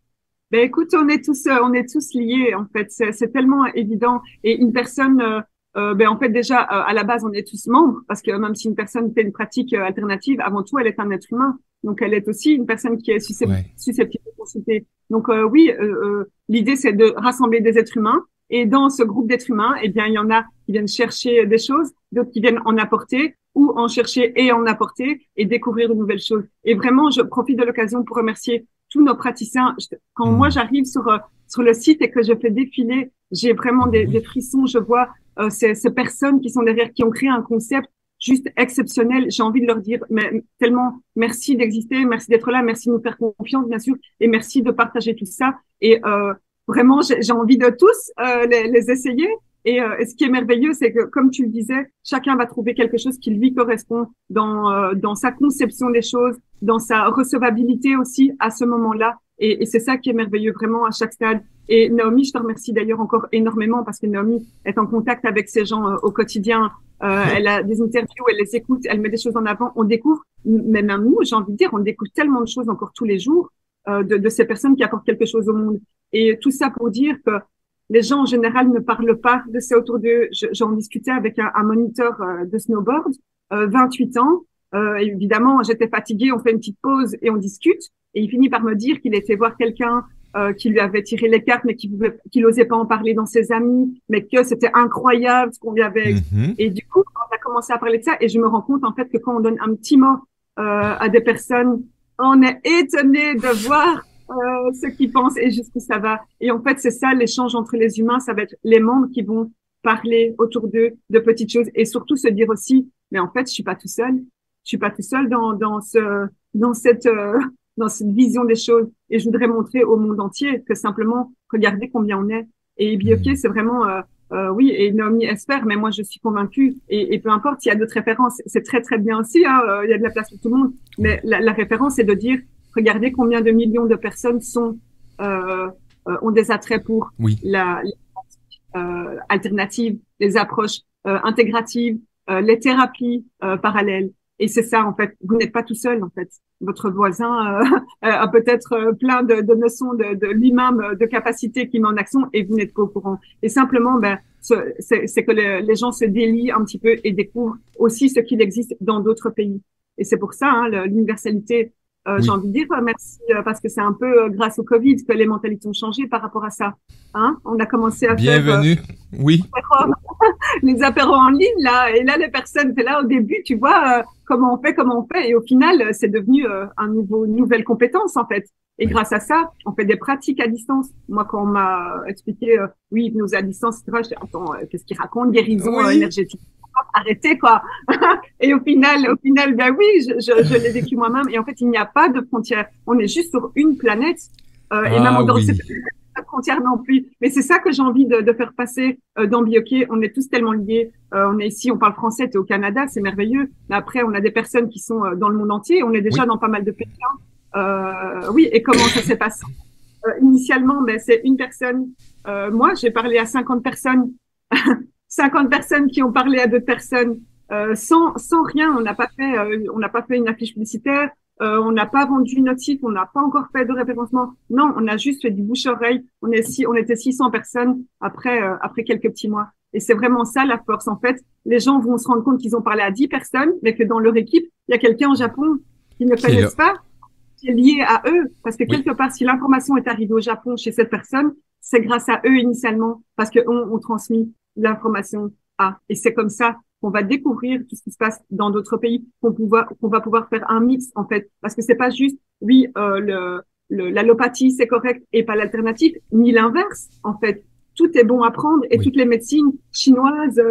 Ben écoute, on est tous liés en fait. C'est tellement évident. Et une personne, ben en fait déjà à la base on est tous membres parce que même si une personne fait une pratique alternative, avant tout elle est un être humain. Donc elle est aussi une personne qui est susceptible de consulter. Donc oui, l'idée c'est de rassembler des êtres humains. Et dans ce groupe d'êtres humains, eh bien, il y en a qui viennent chercher des choses, d'autres qui viennent en apporter ou en chercher et en apporter et découvrir de nouvelles choses. Et vraiment, je profite de l'occasion pour remercier tous nos praticiens. Quand moi, j'arrive sur le site et que je fais défiler, j'ai vraiment des frissons. Je vois ces personnes qui sont derrière, qui ont créé un concept juste exceptionnel. J'ai envie de leur dire mais, tellement merci d'exister, merci d'être là, merci de nous faire confiance, bien sûr, et merci de partager tout ça. Et vraiment, j'ai envie de tous les essayer. Et ce qui est merveilleux, c'est que, comme tu le disais, chacun va trouver quelque chose qui lui correspond dans sa conception des choses, dans sa recevabilité aussi à ce moment-là. Et c'est ça qui est merveilleux vraiment à chaque stade. Et Naomi, je te remercie d'ailleurs encore énormément parce que Naomi est en contact avec ces gens au quotidien. Elle a des interviews, elle les écoute, elle met des choses en avant. On découvre, mais même nous, j'ai envie de dire, on découvre tellement de choses encore tous les jours de ces personnes qui apportent quelque chose au monde. Et tout ça pour dire que les gens en général ne parlent pas de ça autour d'eux. J'en discutais avec un moniteur de snowboard, 28 ans. Évidemment, j'étais fatiguée, on fait une petite pause et on discute. Et il finit par me dire qu'il était voir quelqu'un qui lui avait tiré les cartes, mais qu'il osait pas en parler dans ses amis, mais que c'était incroyable ce qu'on lui avait. Et du coup, on a commencé à parler de ça et je me rends compte en fait que quand on donne un petit mot à des personnes, on est étonné de voir ce qu'ils pensent et jusqu'où ça va. Et en fait, c'est ça l'échange entre les humains, ça va être les membres qui vont parler autour d'eux de petites choses et surtout se dire aussi, mais en fait, je suis pas tout seul. Je suis pas tout seul dans cette vision des choses. Et je voudrais montrer au monde entier que simplement, regardez combien on est. Et Bioké, c'est vraiment, oui, et Naomi espère, mais moi je suis convaincue. Et peu importe, il y a d'autres références, c'est très très bien aussi. Hein, il y a de la place pour tout le monde. Mais la référence, c'est de dire, regardez combien de millions de personnes ont des attraits pour la alternative, les approches intégratives, les thérapies parallèles. Et c'est ça, en fait. Vous n'êtes pas tout seul, en fait. Votre voisin a peut-être plein de notions de lui-même, de capacités qui met en action, et vous n'êtes pas au courant. Et simplement, c'est que les gens se délient un petit peu et découvrent aussi ce qu'il existe dans d'autres pays. Et c'est pour ça, hein, l'universalité. J'ai envie de dire merci parce que c'est un peu grâce au Covid que les mentalités ont changé par rapport à ça. Hein, on a commencé à faire les apéros en ligne là, et là les personnes étaient là au début, tu vois comment on fait, et au final c'est devenu une nouvelle compétence en fait. Et grâce à ça, on fait des pratiques à distance. Moi, quand on m'a expliqué hypnose à distance, etc., je dis attends, qu'est-ce qu'il raconte, guérison énergétique? Arrêtez quoi. Et au final, ben oui, je l'ai vécu moi-même. Et en fait, il n'y a pas de frontières. On est juste sur une planète. Et même en dehors de cette frontière non plus. Mais c'est ça que j'ai envie de faire passer dans Bioké. On est tous tellement liés. On est ici, on parle français, t'es au Canada, c'est merveilleux. Mais après, on a des personnes qui sont dans le monde entier. On est déjà dans pas mal de pays. Oui, et comment ça s'est passé? Initialement, ben c'est une personne. Moi, j'ai parlé à 50 personnes. 50 personnes qui ont parlé à d'autres personnes sans rien. On n'a pas fait une affiche publicitaire. On n'a pas vendu notre site. On n'a pas encore fait de référencement. Non, on a juste fait du bouche-oreille. On était 600 personnes après quelques petits mois. Et c'est vraiment ça la force. En fait, les gens vont se rendre compte qu'ils ont parlé à 10 personnes, mais que dans leur équipe, il y a quelqu'un au Japon qu'ils ne connaissent pas, qui est lié à eux. Parce que quelque part, si l'information est arrivée au Japon chez cette personne, c'est grâce à eux initialement, parce que on transmis l'information à. Et c'est comme ça qu'on va découvrir tout ce qui se passe dans d'autres pays, qu'on va pouvoir faire un mix, en fait. Parce que c'est pas juste, l'allopathie, c'est correct et pas l'alternative, ni l'inverse, en fait. tout est bon à prendre et Oui. toutes les médecines chinoises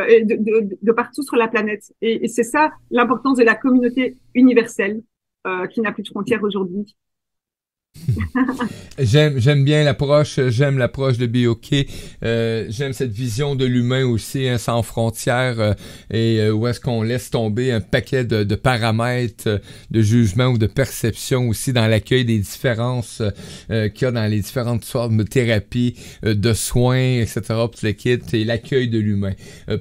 et de partout sur la planète. Et c'est ça l'importance de la communauté universelle qui n'a plus de frontières aujourd'hui. J'aime bien l'approche, j'aime l'approche de BioK, j'aime cette vision de l'humain aussi, hein, sans frontières, où est-ce qu'on laisse tomber un paquet de paramètres, de jugement ou de perception aussi dans l'accueil des différences qu'il y a dans les différentes formes de thérapie, de soins, etc. Pour le kit et l'accueil de l'humain.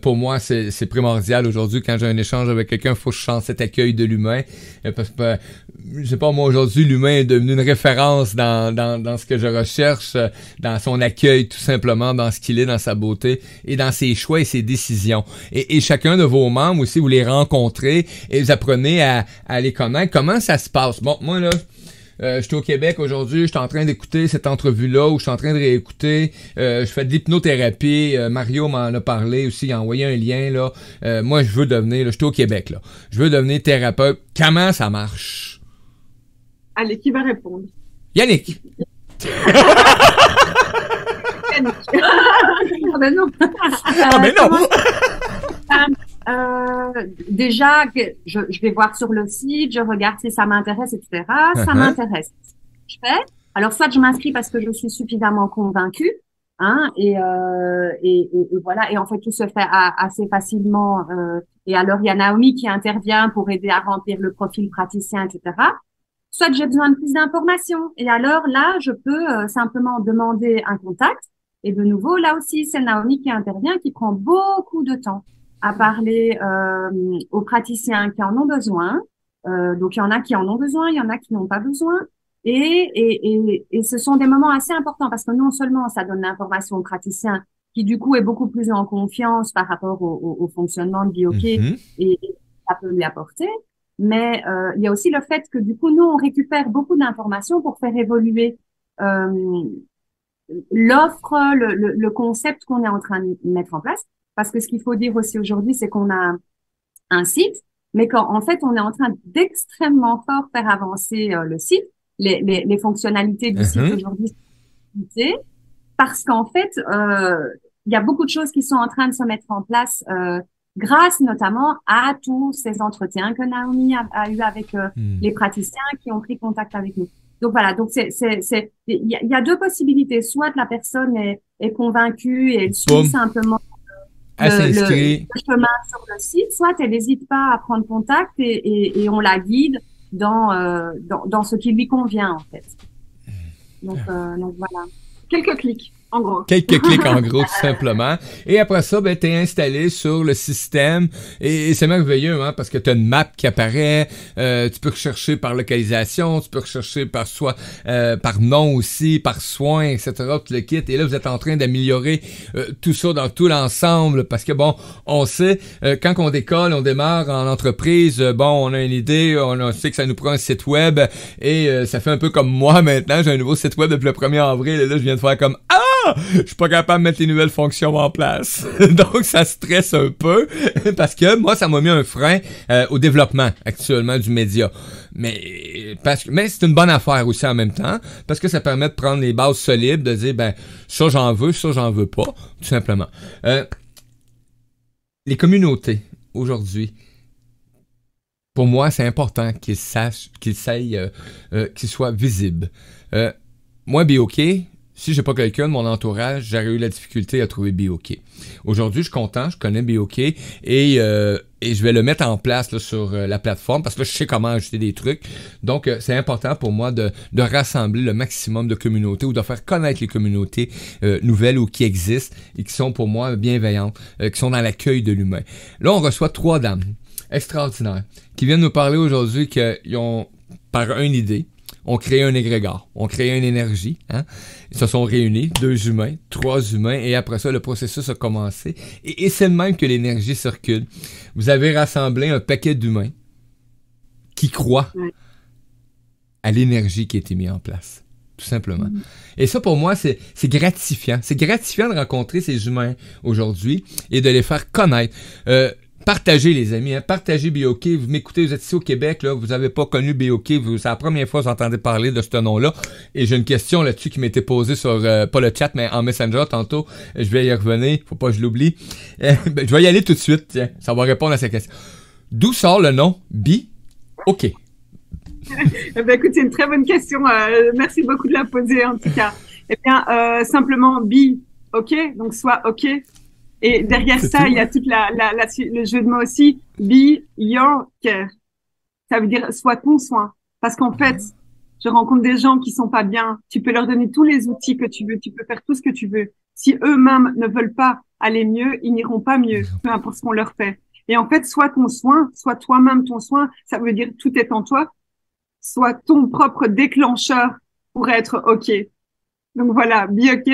Pour moi, c'est primordial aujourd'hui quand j'ai un échange avec quelqu'un, il faut que je sente cet accueil de l'humain, parce que je sais pas, moi aujourd'hui l'humain est devenu une référence dans ce que je recherche, dans son accueil tout simplement, dans ce qu'il est, dans sa beauté et dans ses choix et ses décisions. Et chacun de vos membres aussi, vous les rencontrez et vous apprenez à les connaître. Comment ça se passe? Bon, moi là, je suis au Québec aujourd'hui, je suis en train d'écouter cette entrevue-là ou je suis en train de réécouter. Je fais de l'hypnothérapie. Mario m'en a parlé aussi, il a envoyé un lien là. Moi, je veux devenir, là, je suis au Québec là. Je veux devenir thérapeute. Comment ça marche? Allez, qui va répondre? Yannick! Yannick. Ah ben non. Ah mais non! Déjà, je vais voir sur le site, je regarde si ça m'intéresse, etc. Ça m'intéresse. Je fais. Alors, soit je m'inscris parce que je suis suffisamment convaincue, hein, et voilà. Et en fait, tout se fait assez facilement. Et alors, il y a Naomi qui intervient pour aider à remplir le profil praticien, etc. Soit j'ai besoin de plus d'informations. Et alors là, je peux simplement demander un contact. Et de nouveau, là aussi, c'est Naomi qui intervient, qui prend beaucoup de temps à parler aux praticiens qui en ont besoin. Donc, il y en a qui en ont besoin, il y en a qui n'ont pas besoin. Et ce sont des moments assez importants parce que non seulement ça donne l'information au praticien qui, du coup, est beaucoup plus en confiance par rapport au fonctionnement de BioK et ça peut lui apporter. Mais il y a aussi le fait que du coup, nous, on récupère beaucoup d'informations pour faire évoluer l'offre, le concept qu'on est en train de mettre en place. Parce que ce qu'il faut dire aussi aujourd'hui, c'est qu'on a un site, mais qu'en fait, on est en train d'extrêmement fort faire avancer le site, les fonctionnalités du site aujourd'hui, parce qu'en fait, il y a beaucoup de choses qui sont en train de se mettre en place grâce notamment à tous ces entretiens que Naomi a eu avec les praticiens qui ont pris contact avec nous. Donc voilà, donc il y a deux possibilités. Soit la personne est convaincue et elle suit simplement le chemin sur le site, soit elle n'hésite pas à prendre contact et on la guide dans ce qui lui convient en fait. Donc voilà. Quelques clics. En gros. Quelques clics en gros, tout simplement. Et après ça, ben, t'es installé sur le système et c'est merveilleux, hein, parce que t'as une map qui apparaît, tu peux rechercher par localisation, tu peux rechercher par par nom aussi, par soin, etc., tout le kit. Et là, vous êtes en train d'améliorer tout ça dans tout l'ensemble parce que bon, on sait, quand on décolle, on démarre en entreprise, bon, on a une idée, on sait que ça nous prend un site web et ça fait un peu comme moi maintenant, j'ai un nouveau site web depuis le 1er avril et là, je viens de faire comme je suis pas capable de mettre les nouvelles fonctions en place. Donc, ça stresse un peu parce que moi, ça m'a mis un frein au développement actuellement du média. Mais c'est une bonne affaire aussi en même temps parce que ça permet de prendre les bases solides, de dire, ben, ça j'en veux pas, tout simplement. Les communautés, aujourd'hui, pour moi, c'est important qu'ils soient visibles. Moi, BioK, si j'ai pas quelqu'un de mon entourage, j'aurais eu la difficulté à trouver BioK. Aujourd'hui, je suis content, je connais BioK et je vais le mettre en place là, sur la plateforme parce que je sais comment ajouter des trucs. Donc, c'est important pour moi de rassembler le maximum de communautés ou de faire connaître les communautés nouvelles ou qui existent et qui sont pour moi bienveillantes, qui sont dans l'accueil de l'humain. Là, on reçoit 3 dames extraordinaires qui viennent nous parler aujourd'hui qu'ils ont, par une idée, on crée un égrégore, on crée une énergie, hein? Ils se sont réunis, 2 humains, 3 humains, et après ça, le processus a commencé. Et c'est le même que l'énergie circule. Vous avez rassemblé un paquet d'humains qui croient à l'énergie qui a été mise en place, tout simplement. Et ça, pour moi, c'est gratifiant. C'est gratifiant de rencontrer ces humains aujourd'hui et de les faire connaître. partagez les amis, hein, partagez BOK. Vous m'écoutez, vous êtes ici au Québec, là, vous n'avez pas connu BOK, c'est la première fois que vous entendez parler de ce nom-là. Et j'ai une question là-dessus qui m'était posée sur, pas le chat, mais en Messenger tantôt. Je vais y revenir, faut pas que je l'oublie. Je vais y aller tout de suite, tiens, ça va répondre à cette question. D'où sort le nom BOK? Ben, écoute, c'est une très bonne question. Merci beaucoup de la poser, en tout cas. Eh bien, simplement, OK, donc soit OK. Et derrière ça, il y a toute le jeu de mots aussi. Be your care. Ça veut dire sois ton soin. Parce qu'en fait, je rencontre des gens qui sont pas bien. Tu peux leur donner tous les outils que tu veux. Tu peux faire tout ce que tu veux. Si eux-mêmes ne veulent pas aller mieux, ils n'iront pas mieux, peu importe ce qu'on leur fait. Et en fait, sois ton soin, sois toi-même ton soin. Ça veut dire tout est en toi. Sois ton propre déclencheur pour être OK. Donc voilà, BOK,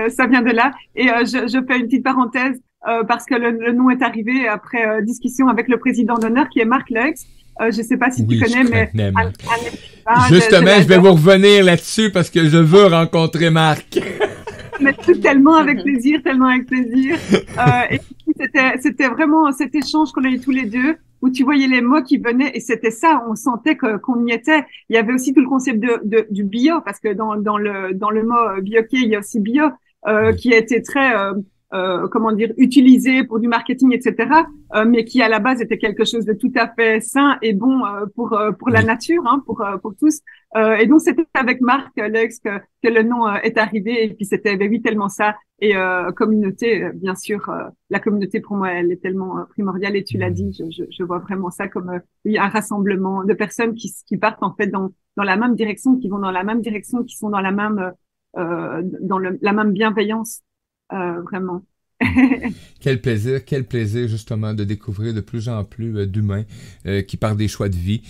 ça vient de là. Et je fais une petite parenthèse parce que le nom est arrivé après discussion avec le président d'honneur qui est Marc Lex. Je sais pas si tu connais, mais justement, je vais vous revenir là-dessus parce que je veux rencontrer Marc. Mais tellement avec plaisir, tellement avec plaisir. Et c'était vraiment cet échange qu'on a eu tous les deux, où tu voyais les mots qui venaient, et c'était ça, on sentait qu'on y était. Il y avait aussi tout le concept du bio, parce que dans le mot BOK, il y a aussi bio, qui a été très comment dire, utilisé pour du marketing, etc., mais qui à la base était quelque chose de tout à fait sain et bon pour la nature, hein, pour tous. Et donc c'était avec Marc Lex que le nom est arrivé, et puis c'était oui tellement ça. Et communauté, bien sûr, la communauté pour moi elle est tellement primordiale, et tu l'as dit, je vois vraiment ça comme oui, un rassemblement de personnes qui partent en fait dans la même direction, qui vont dans la même direction, qui sont dans la même la même bienveillance. Vraiment. Quel plaisir justement de découvrir de plus en plus d'humains qui par des choix de vie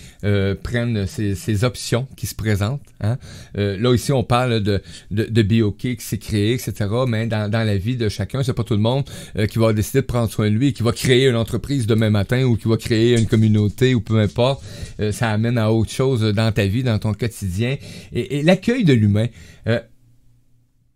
prennent ces options qui se présentent. Hein? Là ici on parle de BOK qui s'est créé, etc. Mais dans la vie de chacun, c'est pas tout le monde qui va décider de prendre soin de lui et qui va créer une entreprise demain matin ou qui va créer une communauté ou peu importe. Ça amène à autre chose dans ta vie, dans ton quotidien. Et l'accueil de l'humain,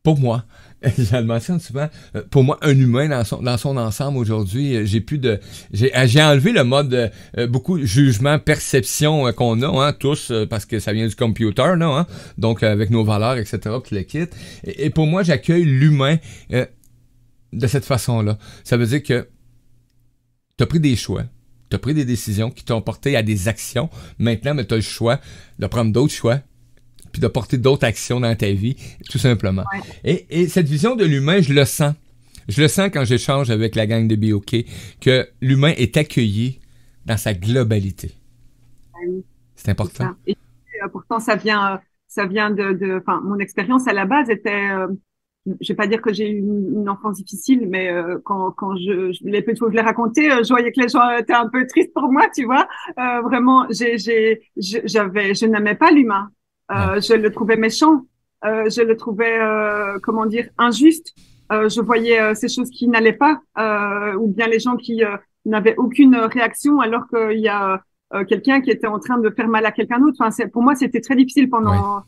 pour moi, je le mentionne souvent, pour moi, un humain dans son ensemble aujourd'hui, j'ai enlevé le mode beaucoup jugement, perception qu'on a, hein, tous, parce que ça vient du computer, non, hein, donc avec nos valeurs, etc., puis le kit. Et pour moi, j'accueille l'humain de cette façon-là. Ça veut dire que t'as pris des choix. Tu as pris des décisions qui t'ont porté à des actions. Maintenant, tu as le choix de prendre d'autres choix puis de porter d'autres actions dans ta vie, tout simplement. Ouais. Et cette vision de l'humain, je le sens. Je le sens quand j'échange avec la gang de BOK, que l'humain est accueilli dans sa globalité. Oui. C'est important. Et pourtant, ça vient enfin, mon expérience à la base était, je vais pas dire que j'ai eu une enfance difficile, mais quand je l'ai raconté, je voyais que les gens étaient un peu tristes pour moi, tu vois. Vraiment, je n'aimais pas l'humain. Je le trouvais méchant, je le trouvais, comment dire, injuste. Je voyais ces choses qui n'allaient pas, ou bien les gens qui n'avaient aucune réaction alors qu'il y a quelqu'un qui était en train de faire mal à quelqu'un d'autre. Enfin, pour moi, c'était très difficile pendant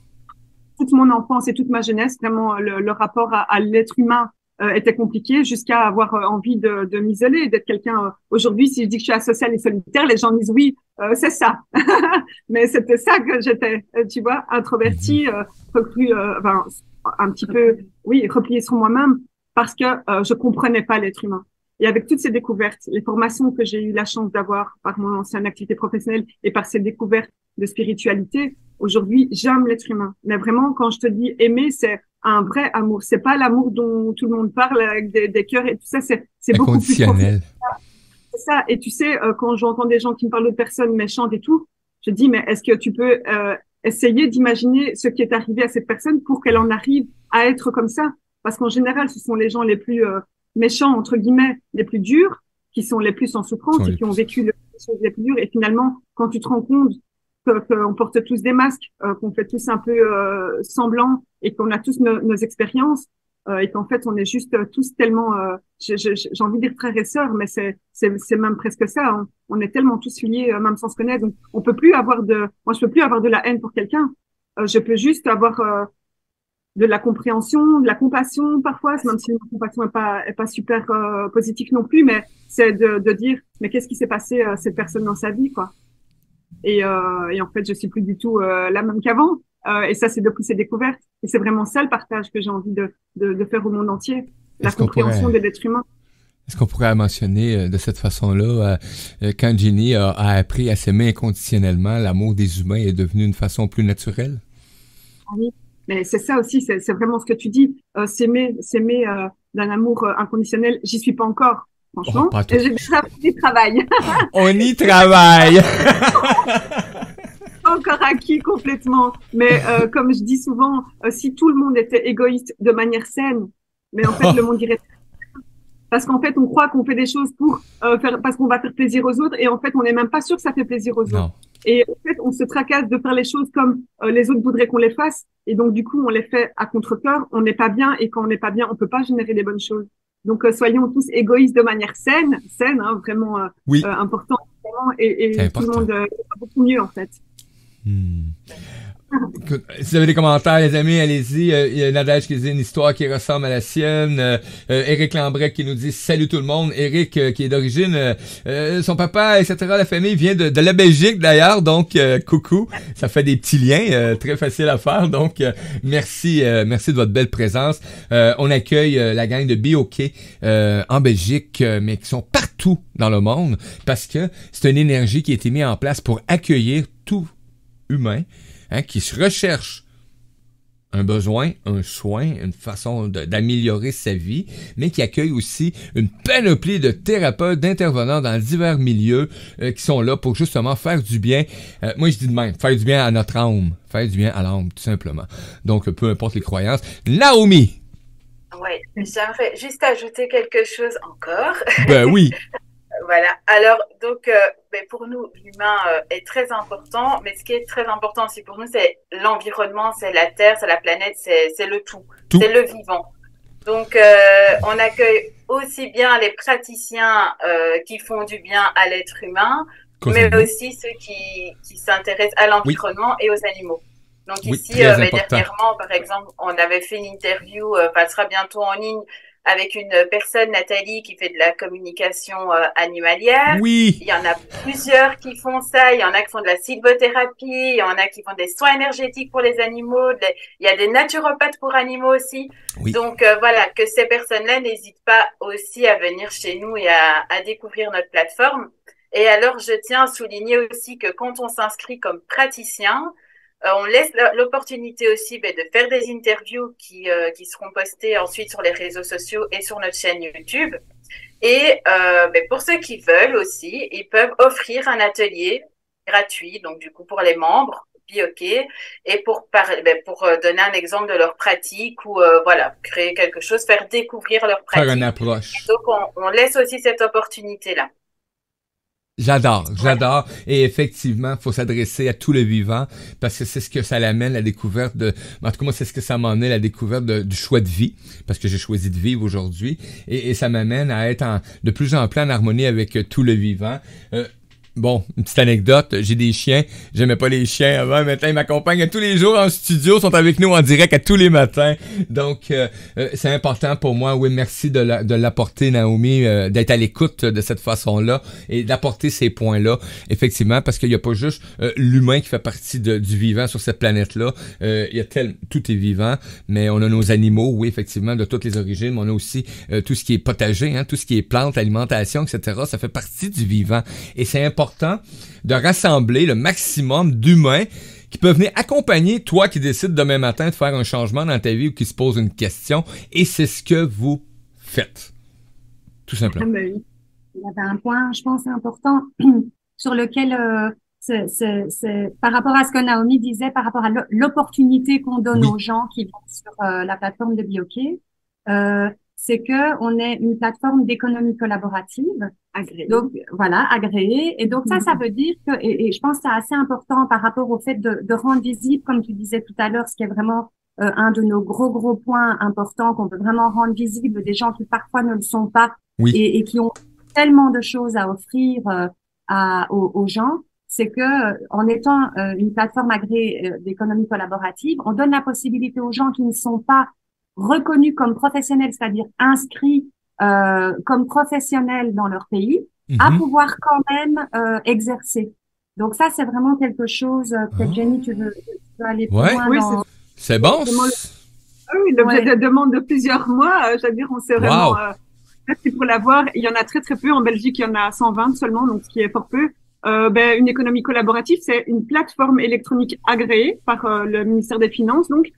toute mon enfance et toute ma jeunesse. Vraiment, le rapport à l'être humain était compliqué, jusqu'à avoir envie de m'isoler, d'être quelqu'un. Aujourd'hui, si je dis que je suis asociale et solitaire, les gens disent oui, c'est ça. Mais c'était ça que j'étais, tu vois, introvertie, enfin, un petit peu, oui, repliée sur moi-même, parce que je comprenais pas l'être humain. Et avec toutes ces découvertes, les formations que j'ai eu la chance d'avoir par mon ancienne activité professionnelle et par ces découvertes de spiritualité, aujourd'hui, j'aime l'être humain. Mais vraiment, quand je te dis aimer, c'est un vrai amour. C'est pas l'amour dont tout le monde parle avec des cœurs et tout ça. C'est beaucoup plus profond. C'est ça. Et tu sais, quand j'entends des gens qui me parlent de personnes méchantes et tout, je dis, mais est-ce que tu peux essayer d'imaginer ce qui est arrivé à cette personne pour qu'elle en arrive à être comme ça? Parce qu'en général, ce sont les gens les plus méchants, entre guillemets, les plus durs, qui sont les plus en souffrance et qui ont vécu les choses les plus dures. Et finalement, quand tu te rends compte qu'on porte tous des masques, qu'on fait tous un peu semblant, et qu'on a tous nos expériences, et qu'en fait on est juste tous tellement, j'ai envie de dire frères et sœurs, mais c'est même presque ça. Hein. On est tellement tous liés, même sans se connaître. Donc moi je peux plus avoir de la haine pour quelqu'un. Je peux juste avoir de la compréhension, de la compassion parfois, même si la compassion est pas super positive non plus, mais c'est de dire mais qu'est-ce qui s'est passé cette personne dans sa vie quoi. Et en fait je suis plus du tout la même qu'avant. Et ça c'est depuis ces découvertes. Et c'est vraiment ça le partage que j'ai envie de faire au monde entier, la compréhension de l'être humain. Est-ce qu'on pourrait mentionner de cette façon-là, quand Jenny a appris à s'aimer inconditionnellement, l'amour des humains est devenu une façon plus naturelle? Oui, mais c'est ça aussi, c'est vraiment ce que tu dis, s'aimer d'un amour inconditionnel. J'y suis pas encore, franchement. Oh, et j'ai déjà fait du travail. On y travaille. Pas encore acquis complètement, mais comme je dis souvent, si tout le monde était égoïste de manière saine, mais en fait le monde irait. Parce qu'en fait, on croit qu'on fait des choses pour parce qu'on va faire plaisir aux autres, et en fait, on n'est même pas sûr que ça fait plaisir aux autres. Et en fait, on se tracasse de faire les choses comme les autres voudraient qu'on les fasse, et donc du coup, on les fait à contre-cœur. On n'est pas bien, et quand on n'est pas bien, on peut pas générer des bonnes choses. Donc, soyons tous égoïstes de manière saine, hein, vraiment oui. important, et tout le monde va beaucoup mieux en fait. Écoute, si vous avez des commentaires, les amis, allez-y. Il y a Nadège qui dit une histoire qui ressemble à la sienne. Éric Lambrec qui nous dit salut tout le monde. Éric qui est d'origine, son papa, etc. La famille vient de la Belgique d'ailleurs, donc coucou. Ça fait des petits liens très faciles à faire. Donc merci de votre belle présence. On accueille la gang de BOK en Belgique, mais qui sont partout dans le monde parce que c'est une énergie qui a été mise en place pour accueillir tout humain. Qui se recherche un besoin, un soin, une façon d'améliorer sa vie, mais qui accueille aussi une panoplie de thérapeutes, d'intervenants dans divers milieux qui sont là pour justement faire du bien. Moi, je dis de même, faire du bien à notre âme, faire du bien à l'âme, tout simplement. Donc, peu importe les croyances. Naomi! Oui, j'aimerais juste ajouter quelque chose encore. Ben oui! Voilà. Alors, donc, pour nous, l'humain est très important, mais ce qui est très important aussi pour nous, c'est l'environnement, c'est la terre, c'est la planète, c'est le tout. C'est le vivant. Donc, on accueille aussi bien les praticiens qui font du bien à l'être humain, mais aussi ceux qui s'intéressent à l'environnement et aux animaux. Donc ici, dernièrement, par exemple, on avait fait une interview, elle sera bientôt en ligne, avec une personne, Nathalie, qui fait de la communication animalière. Oui. Il y en a plusieurs qui font ça. Il y en a qui font de la sylvothérapie. Il y en a qui font des soins énergétiques pour les animaux. Il y a des naturopathes pour animaux aussi. Oui. Donc voilà, que ces personnes-là n'hésitent pas aussi à venir chez nous et à découvrir notre plateforme. Et alors, je tiens à souligner aussi que quand on s'inscrit comme praticien, on laisse l'opportunité aussi de faire des interviews qui seront postées ensuite sur les réseaux sociaux et sur notre chaîne YouTube. Et pour ceux qui veulent aussi, ils peuvent offrir un atelier gratuit, donc du coup pour les membres, BOK, et pour donner un exemple de leur pratique ou voilà, créer quelque chose, faire découvrir leur pratique. Faire une approche. Et donc on laisse aussi cette opportunité-là. J'adore. Et effectivement, faut s'adresser à tout le vivant parce que c'est ce que ça l'amène, la découverte de... En tout cas, moi, c'est ce que ça m'en est, la découverte du choix de vie, parce que j'ai choisi de vivre aujourd'hui. Et ça m'amène à être de plus en plus en harmonie avec tout le vivant. Bon, une petite anecdote, j'ai des chiens, j'aimais pas les chiens avant, maintenant ils m'accompagnent tous les jours en studio, sont avec nous en direct à tous les matins, donc c'est important pour moi, oui, merci de l'apporter Naomi, d'être à l'écoute de cette façon-là et d'apporter ces points-là, effectivement, parce qu'il y a pas juste l'humain qui fait partie du vivant sur cette planète-là, il y a tout est vivant, mais on a nos animaux, oui, effectivement, de toutes les origines, mais on a aussi tout ce qui est potager, tout ce qui est plantes, alimentation, etc., ça fait partie du vivant, et c'est important de rassembler le maximum d'humains qui peuvent venir accompagner toi qui décides demain matin de faire un changement dans ta vie ou qui se pose une question. Et c'est ce que vous faites. Tout simplement. Il y avait un point, je pense, important sur lequel, c'est par rapport à ce que Naomi disait, par rapport à l'opportunité qu'on donne aux gens qui vont sur la plateforme de BOK. C'est que on est une plateforme d'économie collaborative, agréée. Donc voilà, agréée. Et donc ça veut dire que, et je pense que c'est assez important par rapport au fait de rendre visible, comme tu disais tout à l'heure, ce qui est vraiment un de nos gros points importants qu'on peut vraiment rendre visible des gens qui parfois ne le sont pas, et qui ont tellement de choses à offrir aux gens. c'est que en étant une plateforme agréée d'économie collaborative, on donne la possibilité aux gens qui ne sont pas reconnus comme professionnels, c'est-à-dire inscrits comme professionnels dans leur pays, à pouvoir quand même exercer. Donc ça, c'est vraiment quelque chose. Peut-être Jenny, tu veux aller plus loin dans... C'est bon. Oui, l'objet de demande de plusieurs mois. Je veux dire, on s'est vraiment merci pour l'avoir. Il y en a très très peu en Belgique. Il y en a 120 seulement, donc ce qui est fort peu. Une économie collaborative, c'est une plateforme électronique agréée par le ministère des Finances, donc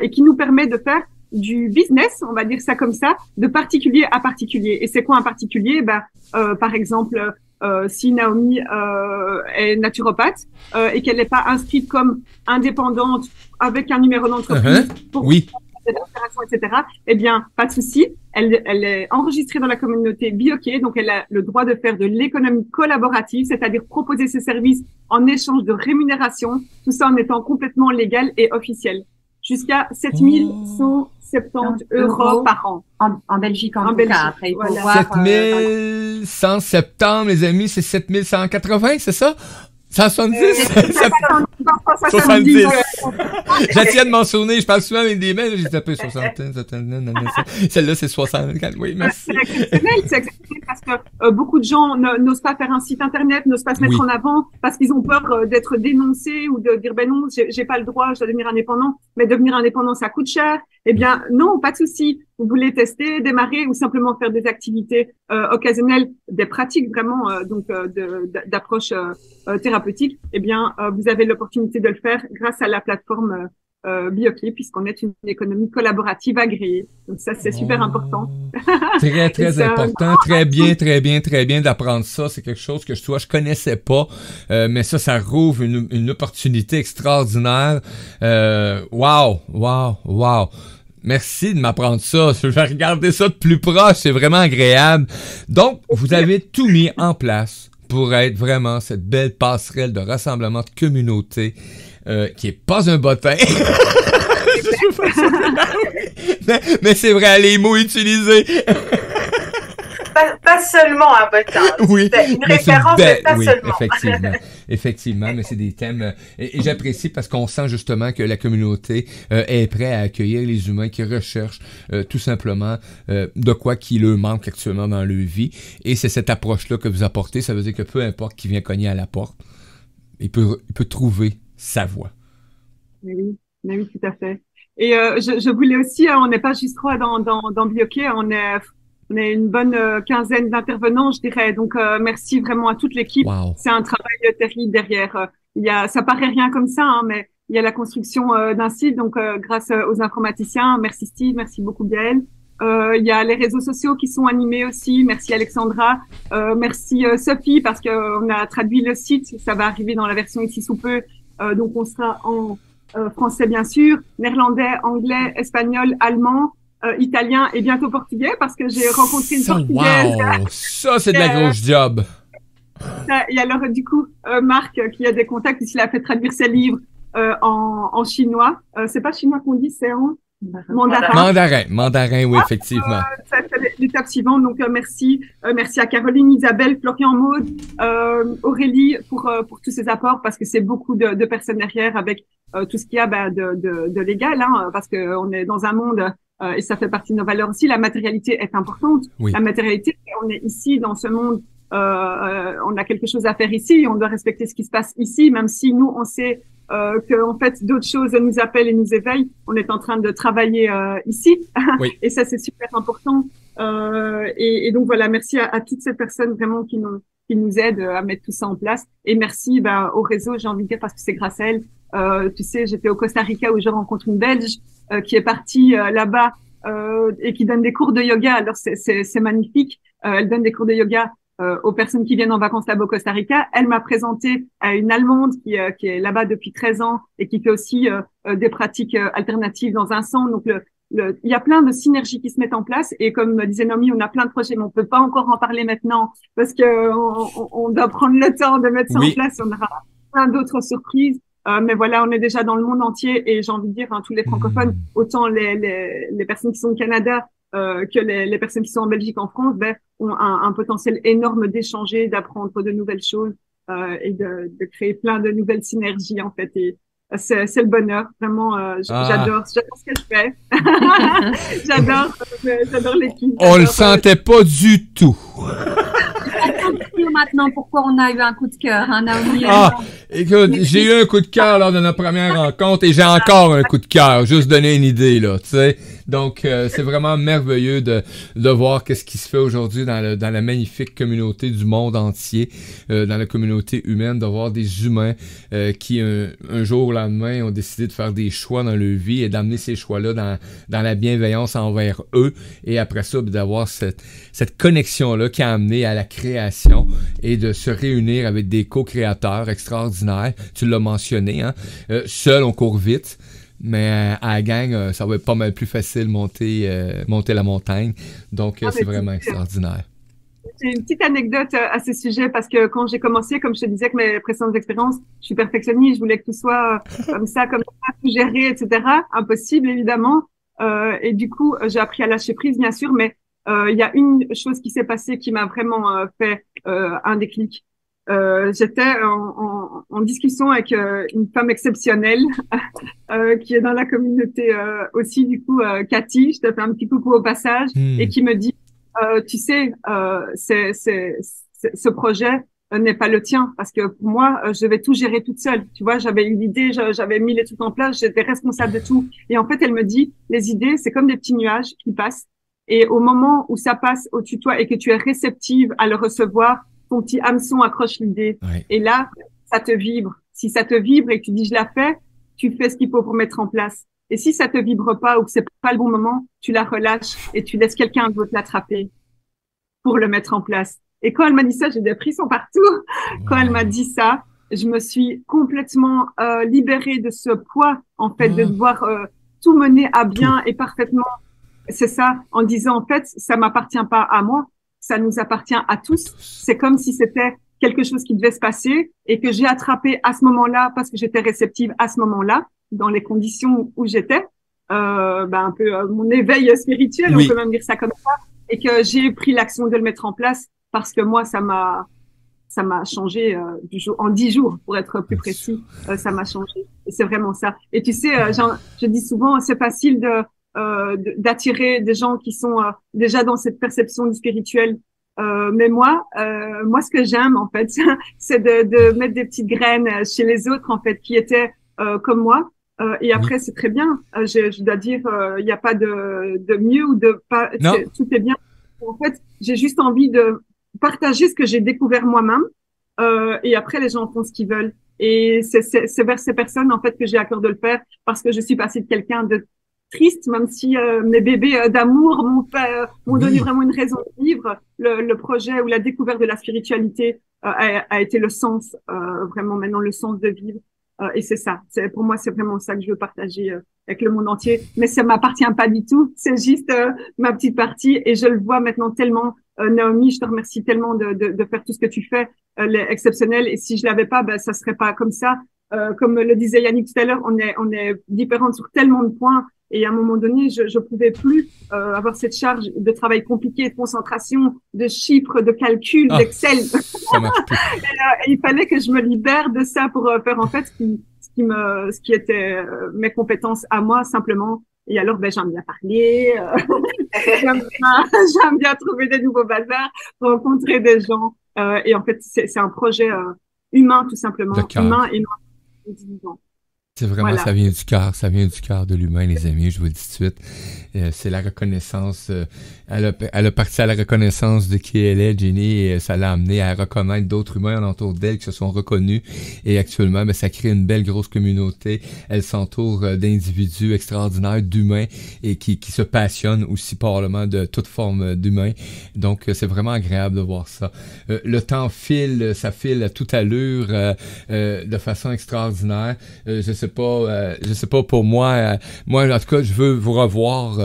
et qui nous permet de faire du business, on va dire ça comme ça, de particulier à particulier. Et c'est quoi un particulier? Par exemple, si Naomi est naturopathe et qu'elle n'est pas inscrite comme indépendante avec un numéro d'entreprise pour cette opération, etc., eh bien, pas de souci. Elle est enregistrée dans la communauté Bioké, donc elle a le droit de faire de l'économie collaborative, c'est-à-dire proposer ses services en échange de rémunération, tout ça en étant complètement légal et officiel. Jusqu'à 7 170 euros par an. En Belgique, en Belgique. Après, il faut voir, 7170, les amis, c'est 7180, c'est ça? 170? 70. J'essaie de m'en souvenir, je parle souvent avec des mails, j'ai tapé 60. Celle-là, c'est 60. Oui, merci. C'est exceptionnel parce que beaucoup de gens n'osent pas faire un site internet, n'osent pas se mettre en avant parce qu'ils ont peur d'être dénoncés ou de dire ben non, j'ai pas le droit, je dois devenir indépendant. Mais devenir indépendant, ça coûte cher. Eh bien, non, pas de souci. Vous voulez tester, démarrer ou simplement faire des activités occasionnelles, des pratiques vraiment d'approche thérapeutique. Eh bien, vous avez l'opportunité de le faire grâce à la plateforme Bioké, puisqu'on est une économie collaborative agréée. Donc ça, c'est super important. Très, très important. Très bien d'apprendre ça. C'est quelque chose que je connaissais pas. Mais ça rouvre une opportunité extraordinaire. Wow. Merci de m'apprendre ça. Je vais regarder ça de plus proche. C'est vraiment agréable. Donc, vous avez tout mis en place pour être vraiment cette belle passerelle de rassemblement de communauté qui est pas un bottin. mais c'est vrai, les mots utilisés. Pas seulement un bottin. Oui, c'est une référence, mais pas seulement. Effectivement, mais c'est des thèmes et j'apprécie parce qu'on sent justement que la communauté est prête à accueillir les humains qui recherchent tout simplement de quoi qui leur manque actuellement dans leur vie. Et c'est cette approche-là que vous apportez. Ça veut dire que peu importe qui vient cogner à la porte, il peut trouver sa voie. Oui, tout à fait. Et je voulais aussi, on n'est pas juste trois dans Bioké, on est une bonne quinzaine d'intervenants, je dirais. Donc, merci vraiment à toute l'équipe. Wow. C'est un travail terrible derrière. Ça paraît rien comme ça, hein, mais il y a la construction d'un site. Donc, grâce aux informaticiens, merci Steve, merci beaucoup Gaël. Il y a les réseaux sociaux qui sont animés aussi. Merci Alexandra. Merci Sophie parce que on a traduit le site. Ça va arriver dans la version ici sous peu. Donc, on sera en français, bien sûr, néerlandais, anglais, espagnol, allemand, italien et bientôt portugais parce que j'ai rencontré une portugaise. Wow, ça c'est de la grosse job. Et alors du coup, Marc qui a des contacts, il a fait traduire ses livres en chinois. C'est pas chinois qu'on dit, c'est en Mandarin, oui, effectivement. Ça c'est l'étape suivante. Donc merci à Caroline, Isabelle, Florian, Maud, Aurélie pour tous ces apports parce que c'est beaucoup de personnes derrière avec tout ce qu'il y a de légal, hein, parce que on est dans un monde et ça fait partie de nos valeurs aussi. La matérialité est importante. Oui. La matérialité, on est ici dans ce monde. On a quelque chose à faire ici. On doit respecter ce qui se passe ici, même si nous on sait que en fait d'autres choses nous appellent et nous éveillent. On est en train de travailler ici, oui. Et ça c'est super important. Et donc voilà, merci à toutes ces personnes vraiment qui nous aident à mettre tout ça en place. Et merci au réseau, j'ai envie de dire parce que c'est grâce à elle. Tu sais, j'étais au Costa Rica où je rencontre une Belge qui est partie là-bas et qui donne des cours de yoga. Alors c'est magnifique. Elle donne des cours de yoga aux personnes qui viennent en vacances là-bas au Costa Rica. Elle m'a présenté à une Allemande qui est là-bas depuis 13 ans et qui fait aussi des pratiques alternatives dans un centre. Donc il y a plein de synergies qui se mettent en place et comme disait Naomi, on a plein de projets mais on peut pas encore en parler maintenant parce que on doit prendre le temps de mettre ça en place. On aura plein d'autres surprises. Mais voilà, on est déjà dans le monde entier et j'ai envie de dire, tous les francophones, autant les personnes qui sont au Canada que les personnes qui sont en Belgique, en France, ont un potentiel énorme d'échanger, d'apprendre de nouvelles choses. et de créer plein de nouvelles synergies en fait. Et c'est le bonheur, vraiment. J'adore ce que je fais. J'adore l'équipe. On le sentait pas du tout. Maintenant, pourquoi on a eu un coup de cœur, hein, Naomi? Écoute, j'ai eu un coup de cœur lors de notre première rencontre et j'ai encore un coup de cœur, juste donner une idée, là, tu sais. Donc, c'est vraiment merveilleux de voir qu'est-ce qui se fait aujourd'hui dans la magnifique communauté du monde entier, dans la communauté humaine, de voir des humains qui, un jour au lendemain, ont décidé de faire des choix dans leur vie et d'amener ces choix-là dans la bienveillance envers eux. Et après ça, d'avoir cette connexion-là qui a amené à la création et de se réunir avec des co-créateurs extraordinaires. Tu l'as mentionné, hein. Seul, on court vite. Mais à la gang, ça va être pas mal plus facile monter la montagne. Donc, c'est vraiment extraordinaire. J'ai une petite anecdote à ce sujet parce que quand j'ai commencé, comme je te disais que mes précédentes expériences, je suis perfectionniste, je voulais que tout soit comme ça, tout gérer, etc. Impossible, évidemment. Et du coup, j'ai appris à lâcher prise, bien sûr, mais il y a une chose qui s'est passée qui m'a vraiment fait un déclic. J'étais en discussion avec une femme exceptionnelle qui est dans la communauté aussi, du coup, Cathy, je te fais un petit coucou au passage, et qui me dit, tu sais, ce projet n'est pas le tien, parce que pour moi, je vais tout gérer toute seule. Tu vois, j'avais eu l'idée, j'avais mis les trucs en place, j'étais responsable de tout. Et en fait, elle me dit, les idées, c'est comme des petits nuages qui passent. Et au moment où ça passe au-dessus de toi et que tu es réceptive à le recevoir, ton petit hameçon accroche l'idée. Ouais. Et là, ça te vibre. Si ça te vibre et que tu dis, je la fais, tu fais ce qu'il faut pour mettre en place. Et si ça te vibre pas ou que c'est pas le bon moment, tu la relâches et tu laisses quelqu'un d'autre l'attraper pour le mettre en place. Et quand elle m'a dit ça, j'ai des frissons partout. Quand elle m'a dit ça, je me suis complètement libérée de ce poids, en fait, de devoir tout mener à bien et parfaitement. C'est ça, en disant, en fait, ça m'appartient pas à moi, ça nous appartient à tous. C'est comme si c'était quelque chose qui devait se passer et que j'ai attrapé à ce moment-là parce que j'étais réceptive à ce moment-là, dans les conditions où j'étais, un peu mon éveil spirituel, on peut même dire ça comme ça, et que j'ai pris l'action de le mettre en place parce que moi, ça m'a changé en 10 jours, pour être plus précis. Ça m'a changé. Et c'est vraiment ça. Et tu sais, je dis souvent, c'est facile d'attirer des gens qui sont déjà dans cette perception du spirituel. Mais moi, ce que j'aime, en fait, c'est de mettre des petites graines chez les autres, en fait, qui étaient comme moi. Et après, c'est très bien. Je dois dire, il n'y a pas de mieux ou de pas. Tout est bien. En fait, j'ai juste envie de partager ce que j'ai découvert moi-même. Et après, les gens font ce qu'ils veulent. Et c'est vers ces personnes, en fait, que j'ai à cœur de le faire parce que je suis passée de quelqu'un de triste, même si mes bébés d'amour m'ont donné vraiment une raison de vivre. Le projet ou la découverte de la spiritualité a été le sens, vraiment maintenant le sens de vivre. Et c'est ça. Pour moi, c'est vraiment ça que je veux partager avec le monde entier. Mais ça m'appartient pas du tout. C'est juste ma petite partie. Et je le vois maintenant tellement. Naomi, je te remercie tellement de faire tout ce que tu fais, exceptionnel. Et si je l'avais pas, ça serait pas comme ça. Comme le disait Yannick tout à l'heure, on est différentes sur tellement de points. Et à un moment donné, je pouvais plus avoir cette charge de travail compliqué, de concentration, de chiffres, de calcul, d'Excel. Ça marche plus. Et il fallait que je me libère de ça pour faire en fait ce qui était mes compétences à moi simplement. Et alors, j'aime bien parler, j'aime bien trouver des nouveaux bazars, rencontrer des gens. Et en fait, c'est un projet humain tout simplement, humain et non vivant. C'est vraiment, ça vient du cœur de l'humain, les amis, je vous le dis tout de suite. C'est la reconnaissance, elle a parti à la reconnaissance de qui elle est, Jenny, et ça l'a amené à reconnaître d'autres humains alentour d'elle qui se sont reconnus, et actuellement, ça crée une belle grosse communauté. Elle s'entoure d'individus extraordinaires, d'humains, et qui se passionnent aussi probablement de toute forme d'humains. Donc, c'est vraiment agréable de voir ça. Le temps file, ça file à toute allure, de façon extraordinaire. Je sais pas pour moi. Moi, en tout cas, je veux vous revoir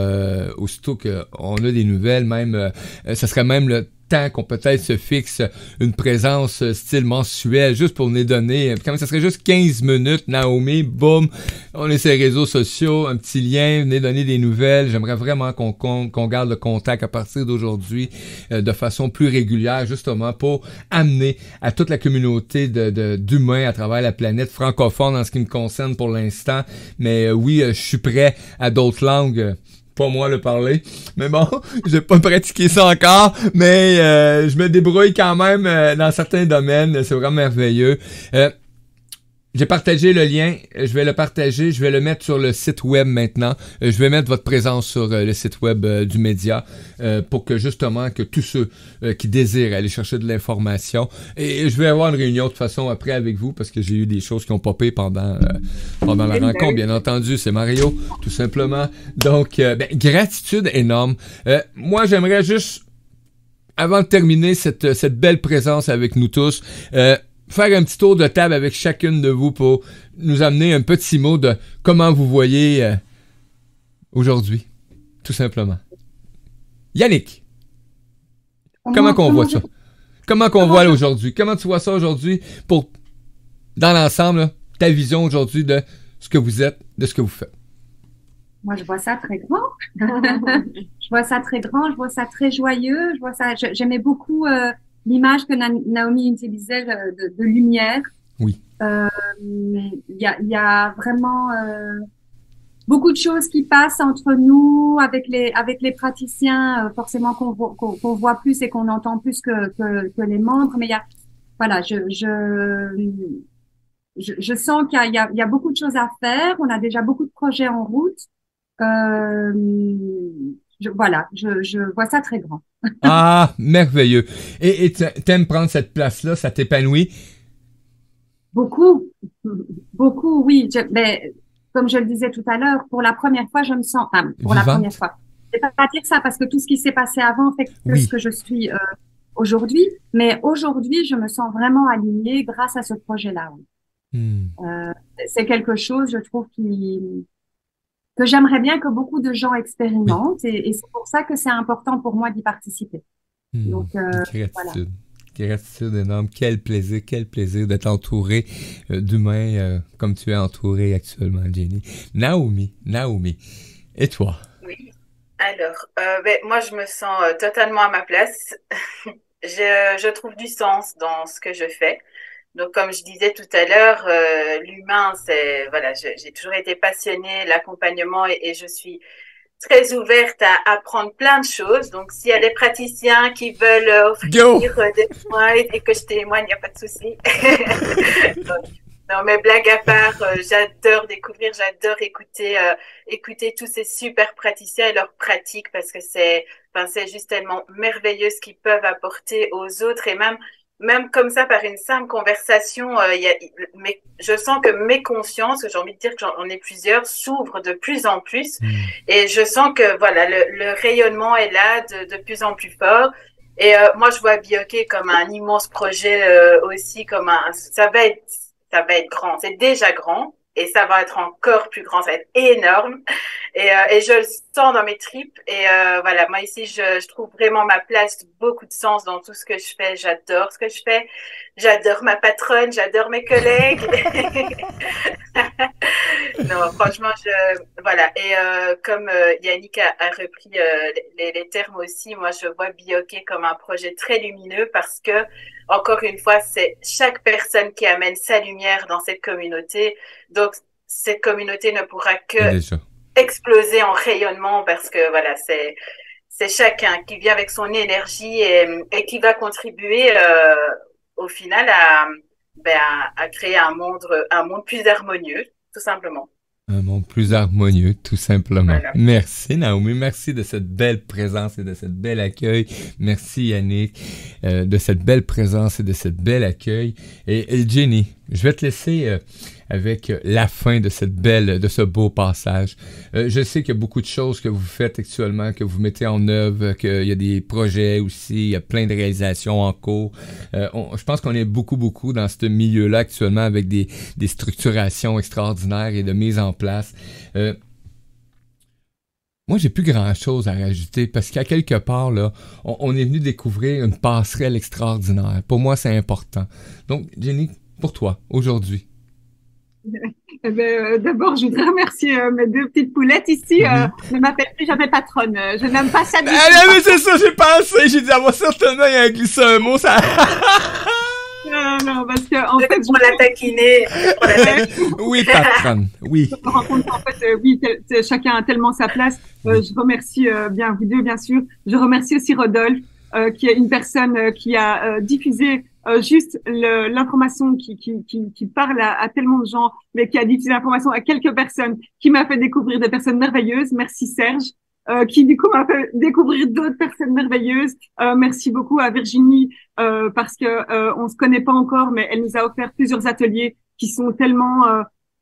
aussitôt qu'on a des nouvelles. Même, ça serait même le temps qu'on peut-être se fixe une présence style mensuelle, juste pour nous donner, comme ça serait juste 15 minutes, Naomi, boum, on est sur les réseaux sociaux, un petit lien, venez donner des nouvelles. J'aimerais vraiment qu'on garde le contact à partir d'aujourd'hui de façon plus régulière, justement pour amener à toute la communauté d'humains à travers la planète francophone en ce qui me concerne pour l'instant. Mais oui, je suis prêt à d'autres langues. Pas moi le parler, mais bon, j'ai pas pratiqué ça encore, mais je me débrouille quand même dans certains domaines, c'est vraiment merveilleux. J'ai partagé le lien, je vais le partager, je vais le mettre sur le site web maintenant. Je vais mettre votre présence sur le site web du média pour que justement que tous ceux qui désirent aller chercher de l'information, et je vais avoir une réunion de toute façon après avec vous parce que j'ai eu des choses qui ont popé pendant la rencontre, bien entendu, c'est Mario, tout simplement. Donc, gratitude énorme. Moi, j'aimerais juste, avant de terminer cette belle présence avec nous tous, faire un petit tour de table avec chacune de vous pour nous amener un petit mot de comment vous voyez aujourd'hui, tout simplement. Yannick, comment qu'on voit ça? Comment qu'on voit aujourd'hui? Comment tu vois ça aujourd'hui pour, dans l'ensemble, là, ta vision aujourd'hui de ce que vous êtes, de ce que vous faites? Moi, je vois ça très grand. Je vois ça très grand, je vois ça très joyeux, je vois ça, j'aimais beaucoup l'image que Naomi utilisait de lumière. Oui. Il y a vraiment beaucoup de choses qui passent entre nous avec les praticiens, forcément qu'on voit plus et qu'on entend plus que les membres. Mais il y a, voilà, je sens qu'il y a beaucoup de choses à faire. On a déjà beaucoup de projets en route. Voilà, je vois ça très grand. Ah, merveilleux. Et t'aimes prendre cette place-là, ça t'épanouit? Beaucoup, beaucoup, oui. Mais comme je le disais tout à l'heure, pour la première fois, je me sens, pour la première fois. Je vais pas dire ça parce que tout ce qui s'est passé avant fait que ce que je suis aujourd'hui. Mais aujourd'hui, je me sens vraiment alignée grâce à ce projet-là. Oui. C'est quelque chose, je trouve, que j'aimerais bien que beaucoup de gens expérimentent et c'est pour ça que c'est important pour moi d'y participer. Donc, gratitude. Voilà. Gratitude énorme. Quel plaisir d'être entouré d'humains comme tu es entouré actuellement, Jenny. Naomi. Et toi? Oui. Alors, moi, je me sens totalement à ma place. Je trouve du sens dans ce que je fais. Donc, comme je disais tout à l'heure, l'humain, voilà, j'ai toujours été passionnée, l'accompagnement et je suis très ouverte à apprendre plein de choses. Donc, s'il y a des praticiens qui veulent offrir des soins et que je témoigne, il n'y a pas de souci. Non, mais blague à part, j'adore découvrir, j'adore écouter tous ces super praticiens et leurs pratiques parce que c'est juste tellement merveilleux ce qu'ils peuvent apporter aux autres et même comme ça, par une simple conversation, je sens que mes consciences, j'ai envie de dire que j'en ai plusieurs, s'ouvrent de plus en plus. Et je sens que voilà, le rayonnement est là de plus en plus fort. Et moi, je vois Bioké comme un immense projet aussi, ça va être grand. C'est déjà grand. Et ça va être encore plus grand, ça va être énorme. Et je le sens dans mes tripes. Et voilà, moi ici, je trouve vraiment ma place, beaucoup de sens dans tout ce que je fais. J'adore ce que je fais. J'adore ma patronne, j'adore mes collègues. Non, franchement, voilà. Et comme Yannick a repris les termes aussi, moi, je vois Bioké comme un projet très lumineux parce que, encore une fois, c'est chaque personne qui amène sa lumière dans cette communauté. Donc, cette communauté ne pourra que exploser en rayonnement parce que, voilà, c'est chacun qui vient avec son énergie et qui va contribuer au final à créer un monde plus harmonieux, tout simplement. Un monde plus harmonieux, tout simplement. Voilà. Merci Naomi, merci de cette belle présence et de cette belle accueil. Merci Yannick de cette belle présence et de cette belle accueil. Et Jenny, je vais te laisser avec la fin de de ce beau passage. Je sais qu'il y a beaucoup de choses que vous faites actuellement, que vous mettez en œuvre, qu'il y a des projets aussi, il y a plein de réalisations en cours. Je pense qu'on est beaucoup dans ce milieu-là actuellement avec des structurations extraordinaires et de mise en place. Moi, j'ai plus grand-chose à rajouter parce qu'à quelque part, là, on est venu découvrir une passerelle extraordinaire. Pour moi, c'est important. Donc, Jenny, pour toi, aujourd'hui. D'abord, je voudrais remercier mes deux petites poulettes ici. Ne m'appelle plus jamais patronne. Je n'aime pas ça du tout. Ah, mais c'est ça, j'ai pensé. J'ai dit, elle va certainement y glisser un mot. Ça... Non, parce que, en fait, pour la taquiner. Oui, patronne. Oui. Je me rends compte qu'en fait, oui, chacun a tellement sa place. Je remercie bien vous deux, bien sûr. Je remercie aussi Rodolphe, qui est une personne qui a diffusé juste l'information qui parle à tellement de gens, mais qui a diffusé l'information à quelques personnes, qui m'a fait découvrir des personnes merveilleuses. Merci Serge. Qui du coup m'a fait découvrir d'autres personnes merveilleuses. Merci beaucoup à Virginie parce que on se connaît pas encore, mais elle nous a offert plusieurs ateliers qui sont tellement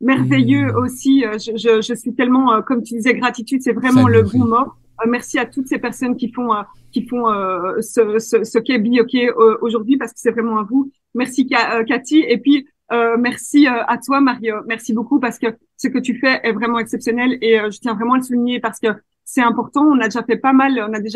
merveilleux aussi. Je suis tellement, comme tu disais, gratitude, c'est vraiment le bon mot. Merci à toutes ces personnes qui font ce qu'est Be OK aujourd'hui parce que c'est vraiment à vous. Merci Cathy et puis merci à toi Mario. Merci beaucoup parce que ce que tu fais est vraiment exceptionnel et je tiens vraiment à le souligner parce que c'est important. On a déjà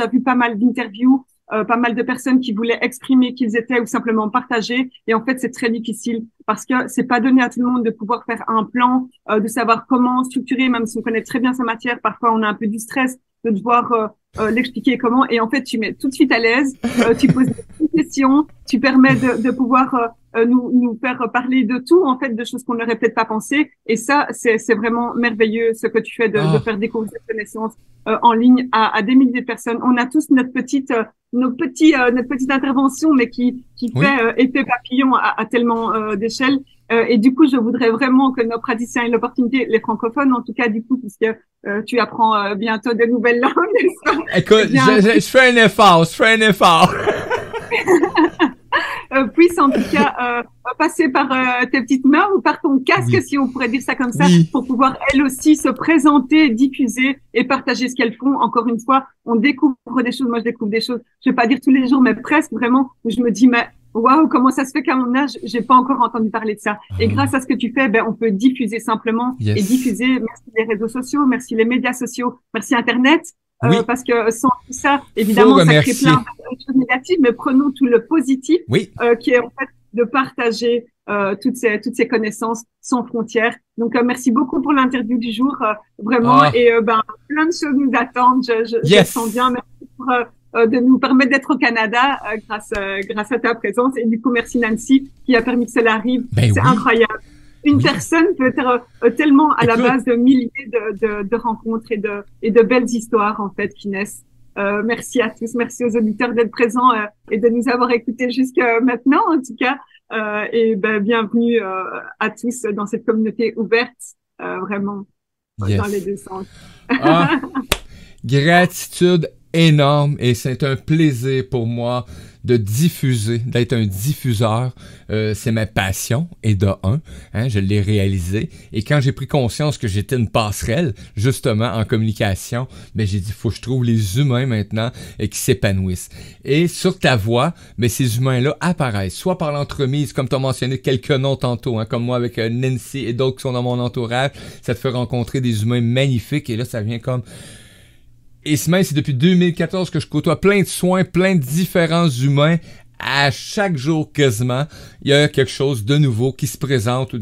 vu pas mal d'interviews, pas mal de personnes qui voulaient exprimer qui ils étaient ou simplement partager. Et en fait, c'est très difficile parce que c'est pas donné à tout le monde de pouvoir faire un plan, de savoir comment structurer, même si on connaît très bien sa matière. Parfois, on a un peu du stress de devoir l'expliquer comment. Et en fait, tu mets tout de suite à l'aise, tu poses des questions, tu permets de pouvoir nous faire parler de tout, en fait, de choses qu'on n'aurait peut-être pas pensé. Et ça, c'est vraiment merveilleux ce que tu fais de faire découvrir cette connaissance en ligne à des milliers de personnes. On a tous notre petite intervention, mais qui fait effet papillon à tellement d'échelles. Et du coup, je voudrais vraiment que nos praticiens aient l'opportunité, les francophones en tout cas, du coup, puisque tu apprends bientôt de nouvelles langues. Écoute, je fais un effort. Puisse en tout cas passer par tes petites mains ou par ton casque, si on pourrait dire ça comme ça, pour pouvoir elles aussi se présenter, diffuser et partager ce qu'elles font. Encore une fois, on découvre des choses. Moi, je découvre des choses, je vais pas dire tous les jours, mais presque vraiment, où je me dis, mais waouh, comment ça se fait qu'à mon âge, j'ai pas encore entendu parler de ça. Et grâce à ce que tu fais, on peut diffuser simplement et diffuser. Merci les réseaux sociaux, merci les médias sociaux, merci Internet. Parce que sans tout ça, évidemment, ça crée plein de choses négatives, mais prenons tout le positif, qui est en fait de partager toutes ces connaissances sans frontières. Donc, merci beaucoup pour l'interview du jour, vraiment, et plein de choses nous attendent. Je sens bien. Merci pour de nous permettre d'être au Canada grâce à ta présence. Et du coup, merci Nancy qui a permis que cela arrive. C'est incroyable. Une personne peut être tellement à la base de milliers de rencontres et de belles histoires, en fait, qui naissent. Merci à tous. Merci aux auditeurs d'être présents et de nous avoir écoutés jusqu'à maintenant, en tout cas. Et bienvenue à tous dans cette communauté ouverte, vraiment, dans les deux sens. Gratitude énorme et c'est un plaisir pour moi de diffuser, d'être un diffuseur. C'est ma passion et de je l'ai réalisé. Et quand j'ai pris conscience que j'étais une passerelle, justement, en communication, j'ai dit, faut que je trouve les humains maintenant et qui s'épanouissent. Et sur ta voie, ces humains-là apparaissent, soit par l'entremise, comme tu as mentionné quelques noms tantôt, comme moi avec Nancy et d'autres qui sont dans mon entourage, ça te fait rencontrer des humains magnifiques et là, ça vient comme... Et c'est depuis 2014 que je côtoie plein de soins, plein de différents humains. À chaque jour quasiment, il y a quelque chose de nouveau qui se présente,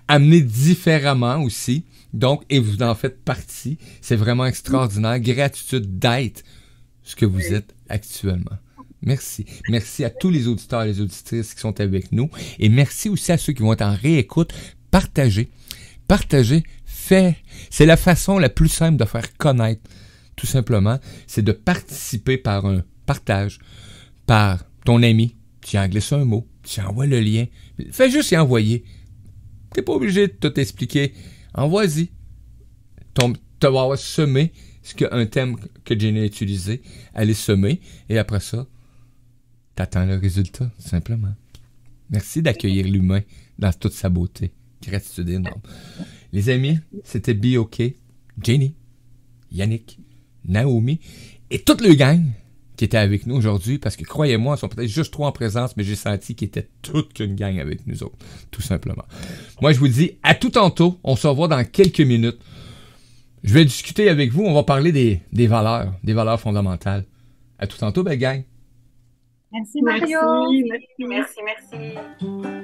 amené différemment aussi. Donc, et vous en faites partie. C'est vraiment extraordinaire. Gratitude d'être ce que vous êtes actuellement. Merci. Merci à tous les auditeurs et les auditrices qui sont avec nous. Et merci aussi à ceux qui vont être en réécoute. Partagez. C'est la façon la plus simple de faire connaître. Tout simplement, c'est de participer par un partage, par ton ami. Tu en glisses un mot, tu envoies le lien. Fais juste y envoyer. T'es pas obligé de tout expliquer. Envoie-y. Tu vas semer un thème que Jenny a utilisé. Allez semer. Et après ça, t'attends le résultat, tout simplement. Merci d'accueillir l'humain dans toute sa beauté. Gratitude énorme. Les amis, c'était Be OK. Jenny, Yannick, Naomi et toute le gang qui était avec nous aujourd'hui, parce que croyez-moi, ils sont peut-être juste 3 en présence, mais j'ai senti qu'ils étaient toute une gang avec nous autres, tout simplement. Moi, je vous dis à tout tantôt, on se revoit dans quelques minutes. Je vais discuter avec vous. On va parler des valeurs fondamentales. À tout tantôt, belle gang. Merci Mario. Merci. Merci.